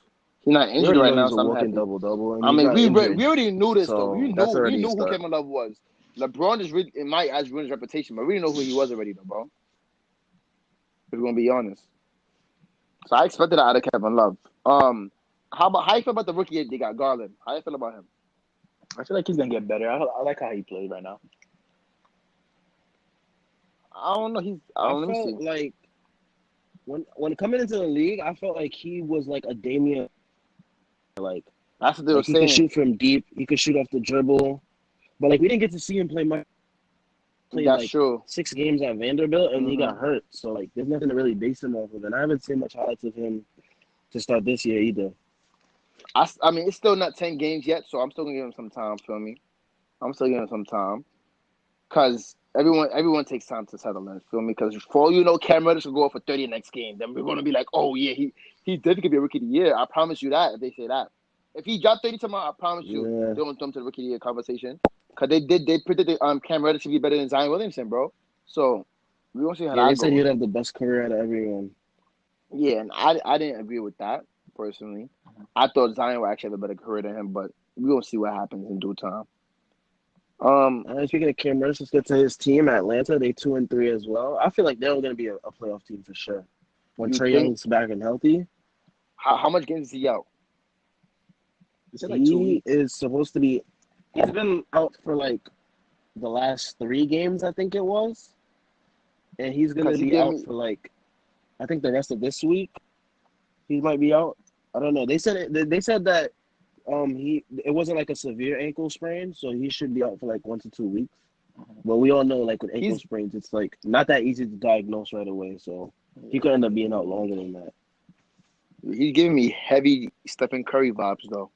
He's not You injured already right know now, he's a so I'm walking happy. double-double. I mean, we already knew this though. So We that's knew already a who start. Kevin Love was. LeBron just in my eyes ruined his reputation, but we didn't know who he was already though, bro. If we're gonna be honest. So I expected that out of Kevin Love. How you feel about the rookie they got, Garland? How you feel about him? I feel like he's gonna get better. I like how he plays right now. I don't know. Let me see. Like when coming into the league, I felt like he was like a Damian. Like That's what they were he could saying. shoot from deep. He could shoot off the dribble. But like we didn't get to see him play much. Played That's like true. 6 games at Vanderbilt and he got hurt. So like there's nothing to really base him off of. And I haven't seen much highlights of him to start this year either. I mean, it's still not 10 games yet, so I'm still gonna give him some time. Feel me? I'm still giving him some time, cause everyone takes time to settle in. Feel me? Cause for all you know, Cam Reddish will go off for 30 next game. Then we're gonna be like, oh yeah, he did be a rookie of the year. I promise you that. If they say that, if he dropped 30 tomorrow, I promise you, they don't throw him to the rookie of the year conversation. Cause they predicted Cam Reddish to be better than Zion Williamson, bro. So we gonna see how that They goes. said he'd have the best career out of everyone. Yeah, and I didn't agree with that personally. I thought Zion would actually have a better career than him, but we're gonna see what happens in due time. Speaking of Cam Reddish, let's get to his team, Atlanta. They 2 and 3 as well. I feel like they're going to be a playoff team for sure. When You Trae think? Young's back and healthy, How much games is he out? Is it like 2 he weeks? is supposed to be. He's been out for like the last 3 games, I think it was, and he's going to 'Cause he be gave out me- for like I think the rest of this week he might be out. I don't know. They said that it wasn't like a severe ankle sprain, so he should be out for like 1 to 2 weeks. But we all know, like, with ankle sprains, it's like not that easy to diagnose right away. So he could end up being out longer than that. He's giving me heavy Stephen Curry vibes, though.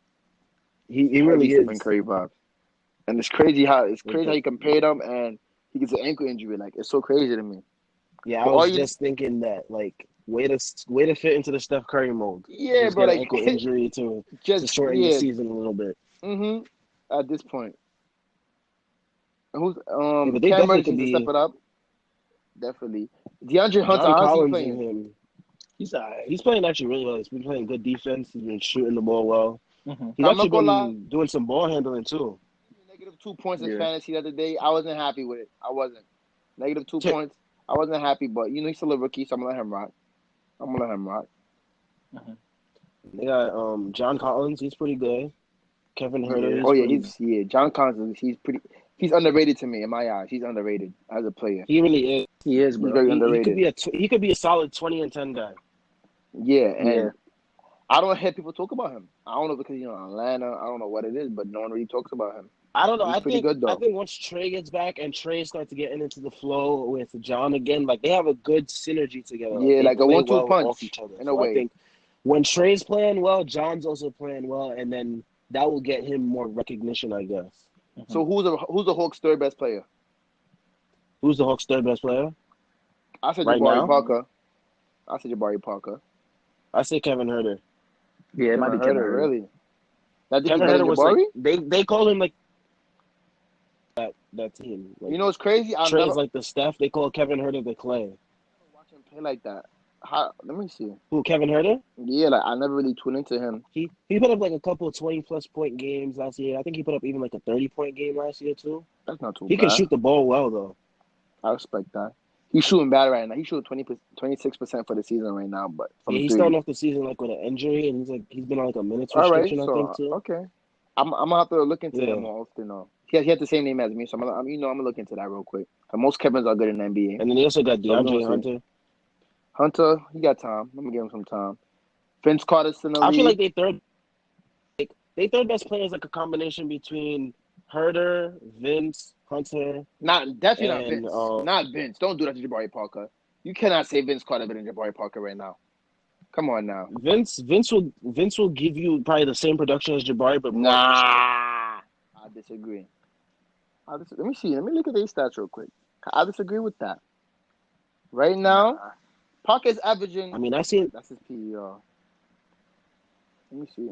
He really is. Stephen Curry vibes, and it's crazy how you compared him, and he gets an ankle injury. Like, it's so crazy to me. Yeah, I was just thinking that, like, way to fit into the Steph Curry mold. Yeah, just bro. Get like an ankle injury to shorten the season a little bit. At this point, who's but they Cam definitely Reddish could needs be to step it up. Definitely, DeAndre Hunter. John How's he Collins playing? and him. He's playing actually really well. He's been playing good defense. He's been shooting the ball well. He's actually been doing some ball handling too. -2 points in fantasy the other day. I wasn't happy with it. I wasn't. -2 points. I wasn't happy, but he's still a rookie, so I'm gonna let him rock. They got John Collins. He's pretty good. Kevin Huerter. John Collins. He's underrated to me in my eyes. He's underrated as a player. He really is. He is, bro. He's very underrated. He could be a solid 20 and 10 guy. Yeah, and I don't hear people talk about him. I don't know because Atlanta. I don't know what it is, but no one really talks about him. I don't know. He's pretty good, though. I think once Trey gets back and Trey starts to get into the flow with John again, like, they have a good synergy together. Yeah, like a 1-2 punch off each other. in a way. I think when Trey's playing well, John's also playing well, and then that will get him more recognition, I guess. So who's the Hawks' third best player? Who's the Hawks' third best player? I said right Jabari now? Parker. I said Jabari Parker. I say Kevin Huerter. Yeah, it might be Kevin Huerter. Really? Kevin Huerter was like they call him like that team. Like, it's crazy. Trey's like the Steph. They call Kevin Huerter the Clay. Watch him play like that. Let me see. Who, Kevin Huerter? Yeah, like I never really tuned into him. He put up like a couple of 20-plus point games last year. I think he put up even like a 30-point game last year too. That's not too bad. He can shoot the ball well though. I respect that. He's shooting bad right now. He's shooting 26% for the season right now, but he's starting off the season like with an injury, and he's been on like a minutes restriction. I think too. Okay, I'm gonna have to look into him more often though. He had the same name as me, so I'm gonna look into that real quick. Most Kevins are good in the NBA. And then he also got DeAndre Hunter. Hunter, he got time. I'm gonna give him some time. Vince Carter's in the league. I feel like they third best player is like a combination between Huerter, Vince, Hunter. Definitely not Vince. Not Vince. Don't do that to Jabari Parker. You cannot say Vince Carter better than Jabari Parker right now. Come on now. Vince will give you probably the same production as Jabari, but nah. I disagree. Let me see. Let me look at these stats real quick. I disagree with that. Right now, Parker's averaging. I mean, I see it. That's his PER. Let me see.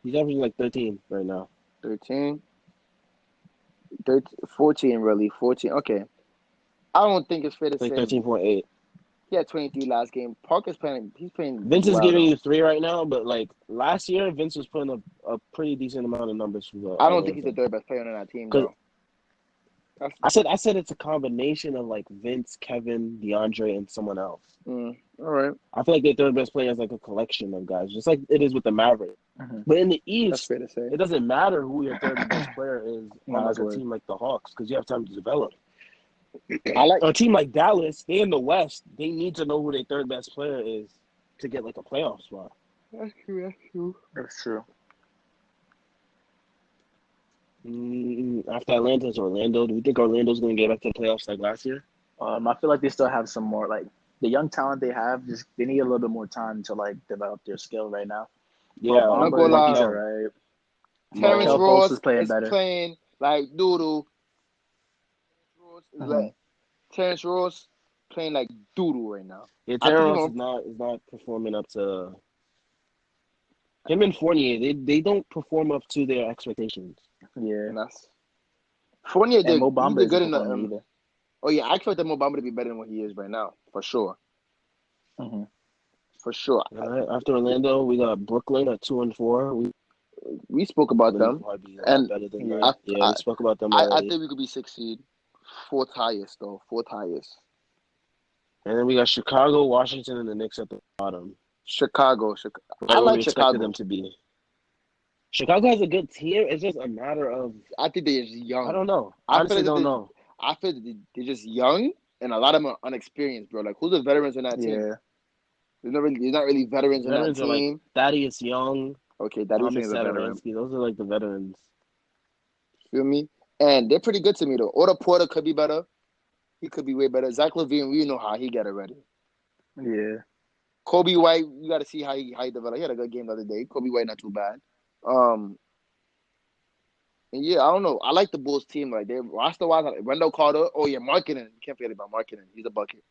He's averaging like 13 right now. 13, 14 really. 14. Okay. I don't think it's fair to say. 13.8. He had 23 last game. Parker's playing. He's playing. Vince is giving you 3 right now, but like last year, Vince was putting up a pretty decent amount of numbers for the. I don't think he's the third best player on that team, though. I said it's a combination of like Vince, Kevin, DeAndre, and someone else. All right. I feel like their third best player is like a collection of guys, just like it is with the Mavericks. But in the East, it doesn't matter who your third best player is on like a team like the Hawks because you have time to develop. A team like Dallas, they in the West, they need to know who their third best player is to get like a playoff spot. That's true. That's true. After Atlanta is Orlando. Do we think Orlando's going to get back to the playoffs like last year? I feel like they still have some more, like, the young talent they have, just they need a little bit more time to, like, develop their skill right now. Yeah, I'm going to lie. Right. Terrence Ross is playing better. Playing like doo-doo. Terrence Ross playing like doo-doo right now. Yeah, Terrence Ross is not performing up to him and Fournier. They don't perform up to their expectations. Yeah, and that's Fournier did good in the. Oh yeah, I expect Mo Bamba to be better than what he is right now, for sure. For sure. All right, after Orlando, we got Brooklyn at 2-4. We spoke about them, and we spoke about them. I think we could be 6 seed, 4th highest though, 4th highest. And then we got Chicago, Washington, and the Knicks at the bottom. Chicago. I like Chicago. Them to be. Chicago has a good tier. It's just a matter of. I think they're just young. I don't know. I honestly don't know. I feel that they're just young, and a lot of them are unexperienced, bro. Like, who's the veterans in that team? Yeah. There's not really veterans in that Veterans are like team. Thaddeus Young, Okay, that is Thomas a veteran. Satoransky. Those are like the veterans. Feel me? And they're pretty good to me though. Otto Porter could be better. He could be way better. Zach LaVine, we know how he got it ready. Yeah. Kobe White, you got to see how he developed. He had a good game the other day. Kobe White not too bad. And yeah, I don't know. I like the Bulls team. Like they roster wise, like Wendell Carter. Oh yeah, marketing. You can't forget about marketing. He's a bucket.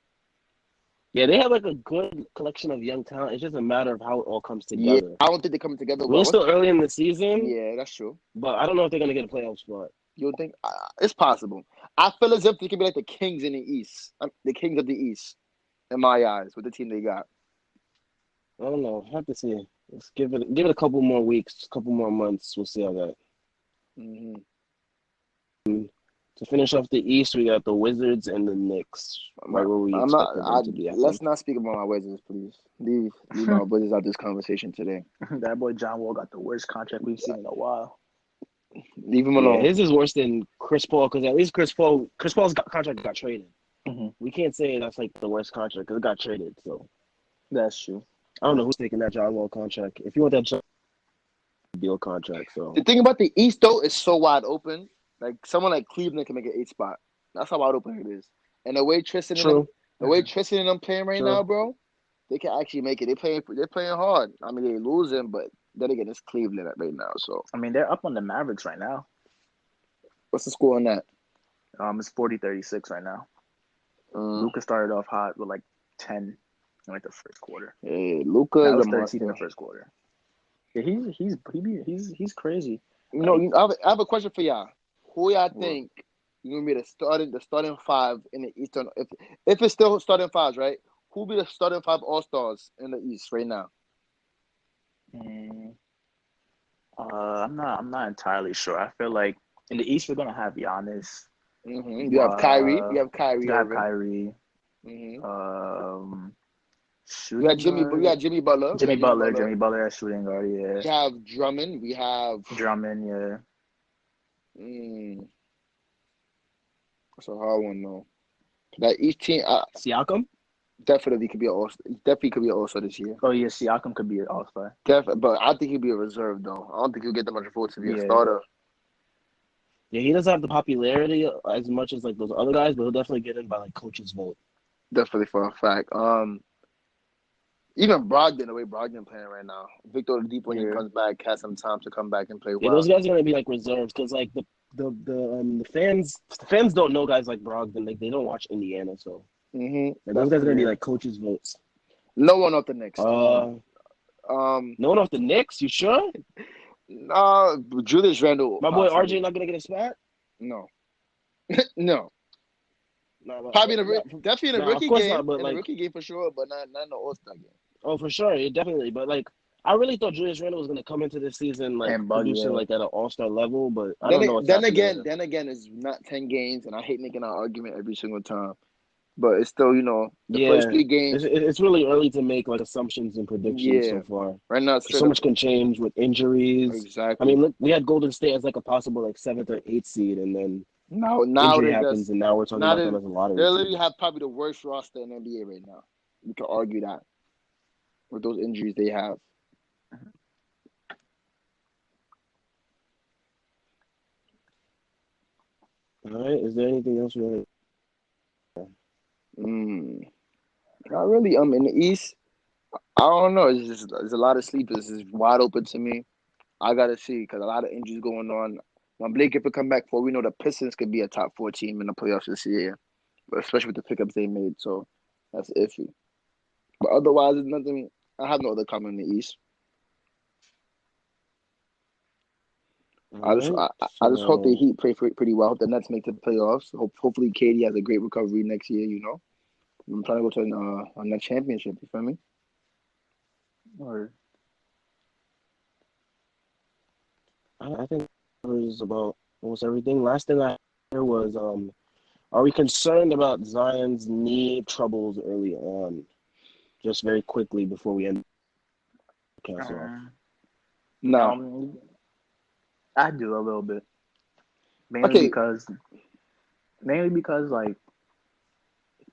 Yeah, they have like a good collection of young talent. It's just a matter of how it all comes Yeah, together. I don't think they're coming together We're well. still early in the season, Yeah, that's true. but I don't know if they're gonna get a playoff spot. You don't think it's possible? I feel as if they could be like the Kings in the East, the Kings of the East, in my eyes, with the team they got. I don't know. Have to see. Let's give it a couple more weeks, a couple more months. We'll see how that. Mm-hmm. To finish off the East, we got the Wizards and the Knicks, right where we expected them to be. Let's not speak about my Wizards, please. Leave my Wizards out this conversation today. That boy John Wall got the worst contract we've seen in a while. Leave him Yeah, alone. his is worse than Chris Paul because at least Chris Paul's contract got traded. Mm-hmm. We can't say that's like the worst contract because it got traded. So That's true. I don't know who's taking that John Wall contract. If you want that John deal contract, so The thing about the East though is so wide open. Like someone like Cleveland can make an 8 spot. That's how wide open it is. And the way Tristan true. and them playing right now, bro, they can actually make it. They're playing hard. I mean, they're losing, but then again, it's Cleveland right now. So I mean, they're up on the Mavericks right now. what's the score on that? It's 40-36 right now. Luka started off hot with like 10 in like the first quarter. Hey, Luka That is was a 13 monster. in the first quarter. Yeah, he's crazy. You know, I have a question for y'all. Who y'all think you're gonna be the starting five in the Eastern? If it's still starting fives, right? Who be the starting 5 All Stars in the East right now? I'm not entirely sure. I feel like in the East we're gonna have Giannis. Mm-hmm. You have Kyrie. You have Kyrie. You have Kyrie. Mm-hmm. Shooting We got Jimmy Butler. Jimmy Butler as shooting guard. Yeah. We have Drummond. We have Drummond. Yeah. That's a hard one though. That each team Siakam. definitely could be an All-Star this year. Oh yeah, Siakam could be an All-Star. Definitely, but I think he'll be a reserve though. I don't think he'll get that much votes to be a starter. Yeah, he doesn't have the popularity as much as like those other guys, but he'll definitely get in by like coaches' vote. Definitely for a fact. Even Brogdon, the way Brogdon playing right now, Victor Oladipo when he comes back has some time to come back and play well. Yeah, those guys are gonna be like reserves because like the fans don't know guys like Brogdon. Like they don't watch Indiana, so like, those guys are gonna be like coaches' votes. No one off the Knicks. No one off the Knicks. You sure? Julius Randle. My boy RJ not gonna get a spot. No, no. Probably definitely in a rookie game. Not, but in a rookie game for sure, but not in the All-Star game. Oh, for sure, yeah, definitely. But like, I really thought Julius Randle was gonna come into this season like producing like at an All-Star level, but I don't know. Then again, it's not 10 games, and I hate making that argument every single time. But it's still, the first 3 games. It's really early to make like assumptions and predictions so far. Right now, so much can change with injuries. Exactly. I mean, look, we had Golden State as like a possible like 7th or 8th seed, and then now injury happens, and now we're talking about them as a lottery. They literally have probably the worst roster in the NBA right now. We can argue that with those injuries they have. All right. Is there anything else you want to? Not really. In the East, I don't know. There's a lot of sleepers. It's wide open to me. I gotta see because a lot of injuries going on. When Blake Griffin come back we know the Pistons could be a top 4 team in the playoffs this year, but especially with the pickups they made. So that's iffy. But otherwise, there's nothing. I have no other comment in the East. I just hope the Heat play pretty well. Hope the Nets make the playoffs. Hopefully, KD has a great recovery next year. I'm trying to go to a next championship. You feel me? I think it was about almost everything. Last thing I heard was, are we concerned about Zion's knee troubles early on? Just very quickly before we end. No. I do a little bit. Mainly because like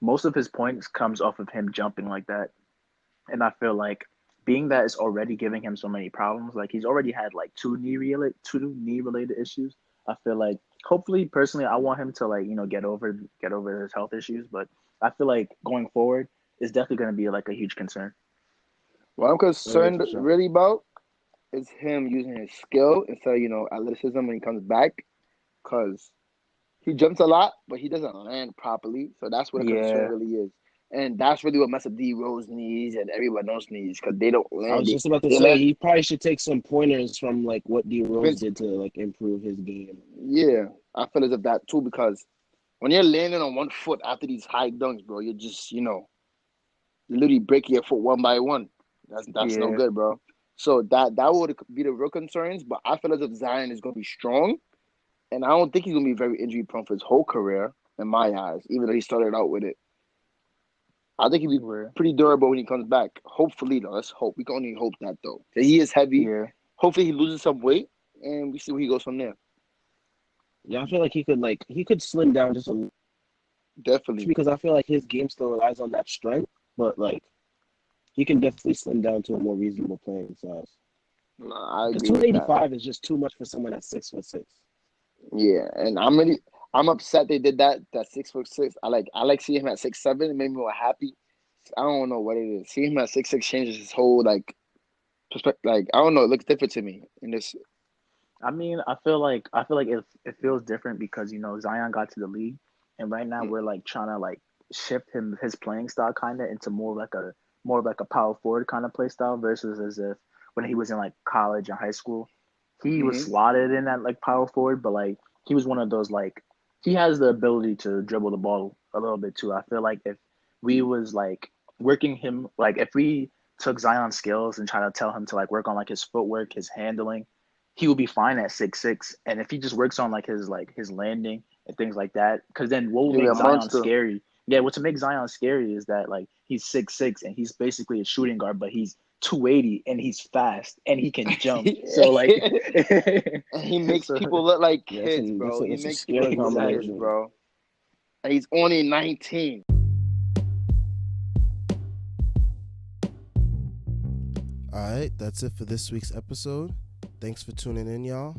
most of his points comes off of him jumping like that. And I feel like being that it's already giving him so many problems, like he's already had like two knee related issues. I feel like hopefully personally I want him to like, get over his health issues, but I feel like going forward is definitely gonna be like a huge concern. What I'm Oh yeah, concerned for sure. really about is him using his skill instead of, athleticism when he comes back. Because he jumps a lot, but he doesn't land properly. So that's what the concern Yeah. really is. And that's really what messed up D Rose knees and everyone else's knees because they don't I land. was just about to They say land. he probably should take some pointers from like what D Rose Vince, did to like improve his game. yeah, I feel as if that too because when you're landing on one foot after these high dunks, bro, you're just, you literally breaking your foot one by one. That's no Yeah. good, bro. So that would be the real concerns. But I feel as if Zion is going to be strong, and I don't think he's going to be very injury prone for his whole career, in my eyes. Even though he started out with it, I think he'll be Where pretty durable when he comes back. Hopefully, though. Let's hope. We can only hope that though. He is heavy. yeah. Hopefully, he loses some weight, and we see where he goes from there. Yeah, I feel like he could slim down just a little Definitely. because I feel like his game still relies on that strength, but like he can definitely slim down to a more reasonable playing size. Nah, I Because agree with that. 285 is just too much for someone that's 6'6". Yeah, and I'm upset they did that 6'6". I like seeing him at 6'7". It made me more happy. I don't know what it is. Seeing him at 6'6" changes his whole like perspective. Like I don't know, it looks different to me. In this, I mean, I feel like it feels different because Zion got to the league, and right now we're like trying to like shift his playing style kind of into more of like a power forward kind of play style versus as if when he was in like college and high school, he was hmm slotted in that like power forward, but like he was one of those like he has the ability to dribble the ball a little bit too. I feel like if we was like working him like if we took Zion's skills and try to tell him to like work on like his footwork, his handling, he will be fine at 6'6". And if he just works on like his landing and things like that, because then what will he'll be make a Zion monster. scary? Yeah, what to make Zion scary is that like he's 6'6" and he's basically a shooting guard, but he's 280 and he's fast and he can jump. So like, And he makes so people look like Yeah, kids, bro. He that's a makes people scary look like kids, exactly. combination. bro. And he's only 19. All right, that's it for this week's episode. Thanks for tuning in, y'all,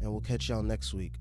and we'll catch y'all next week.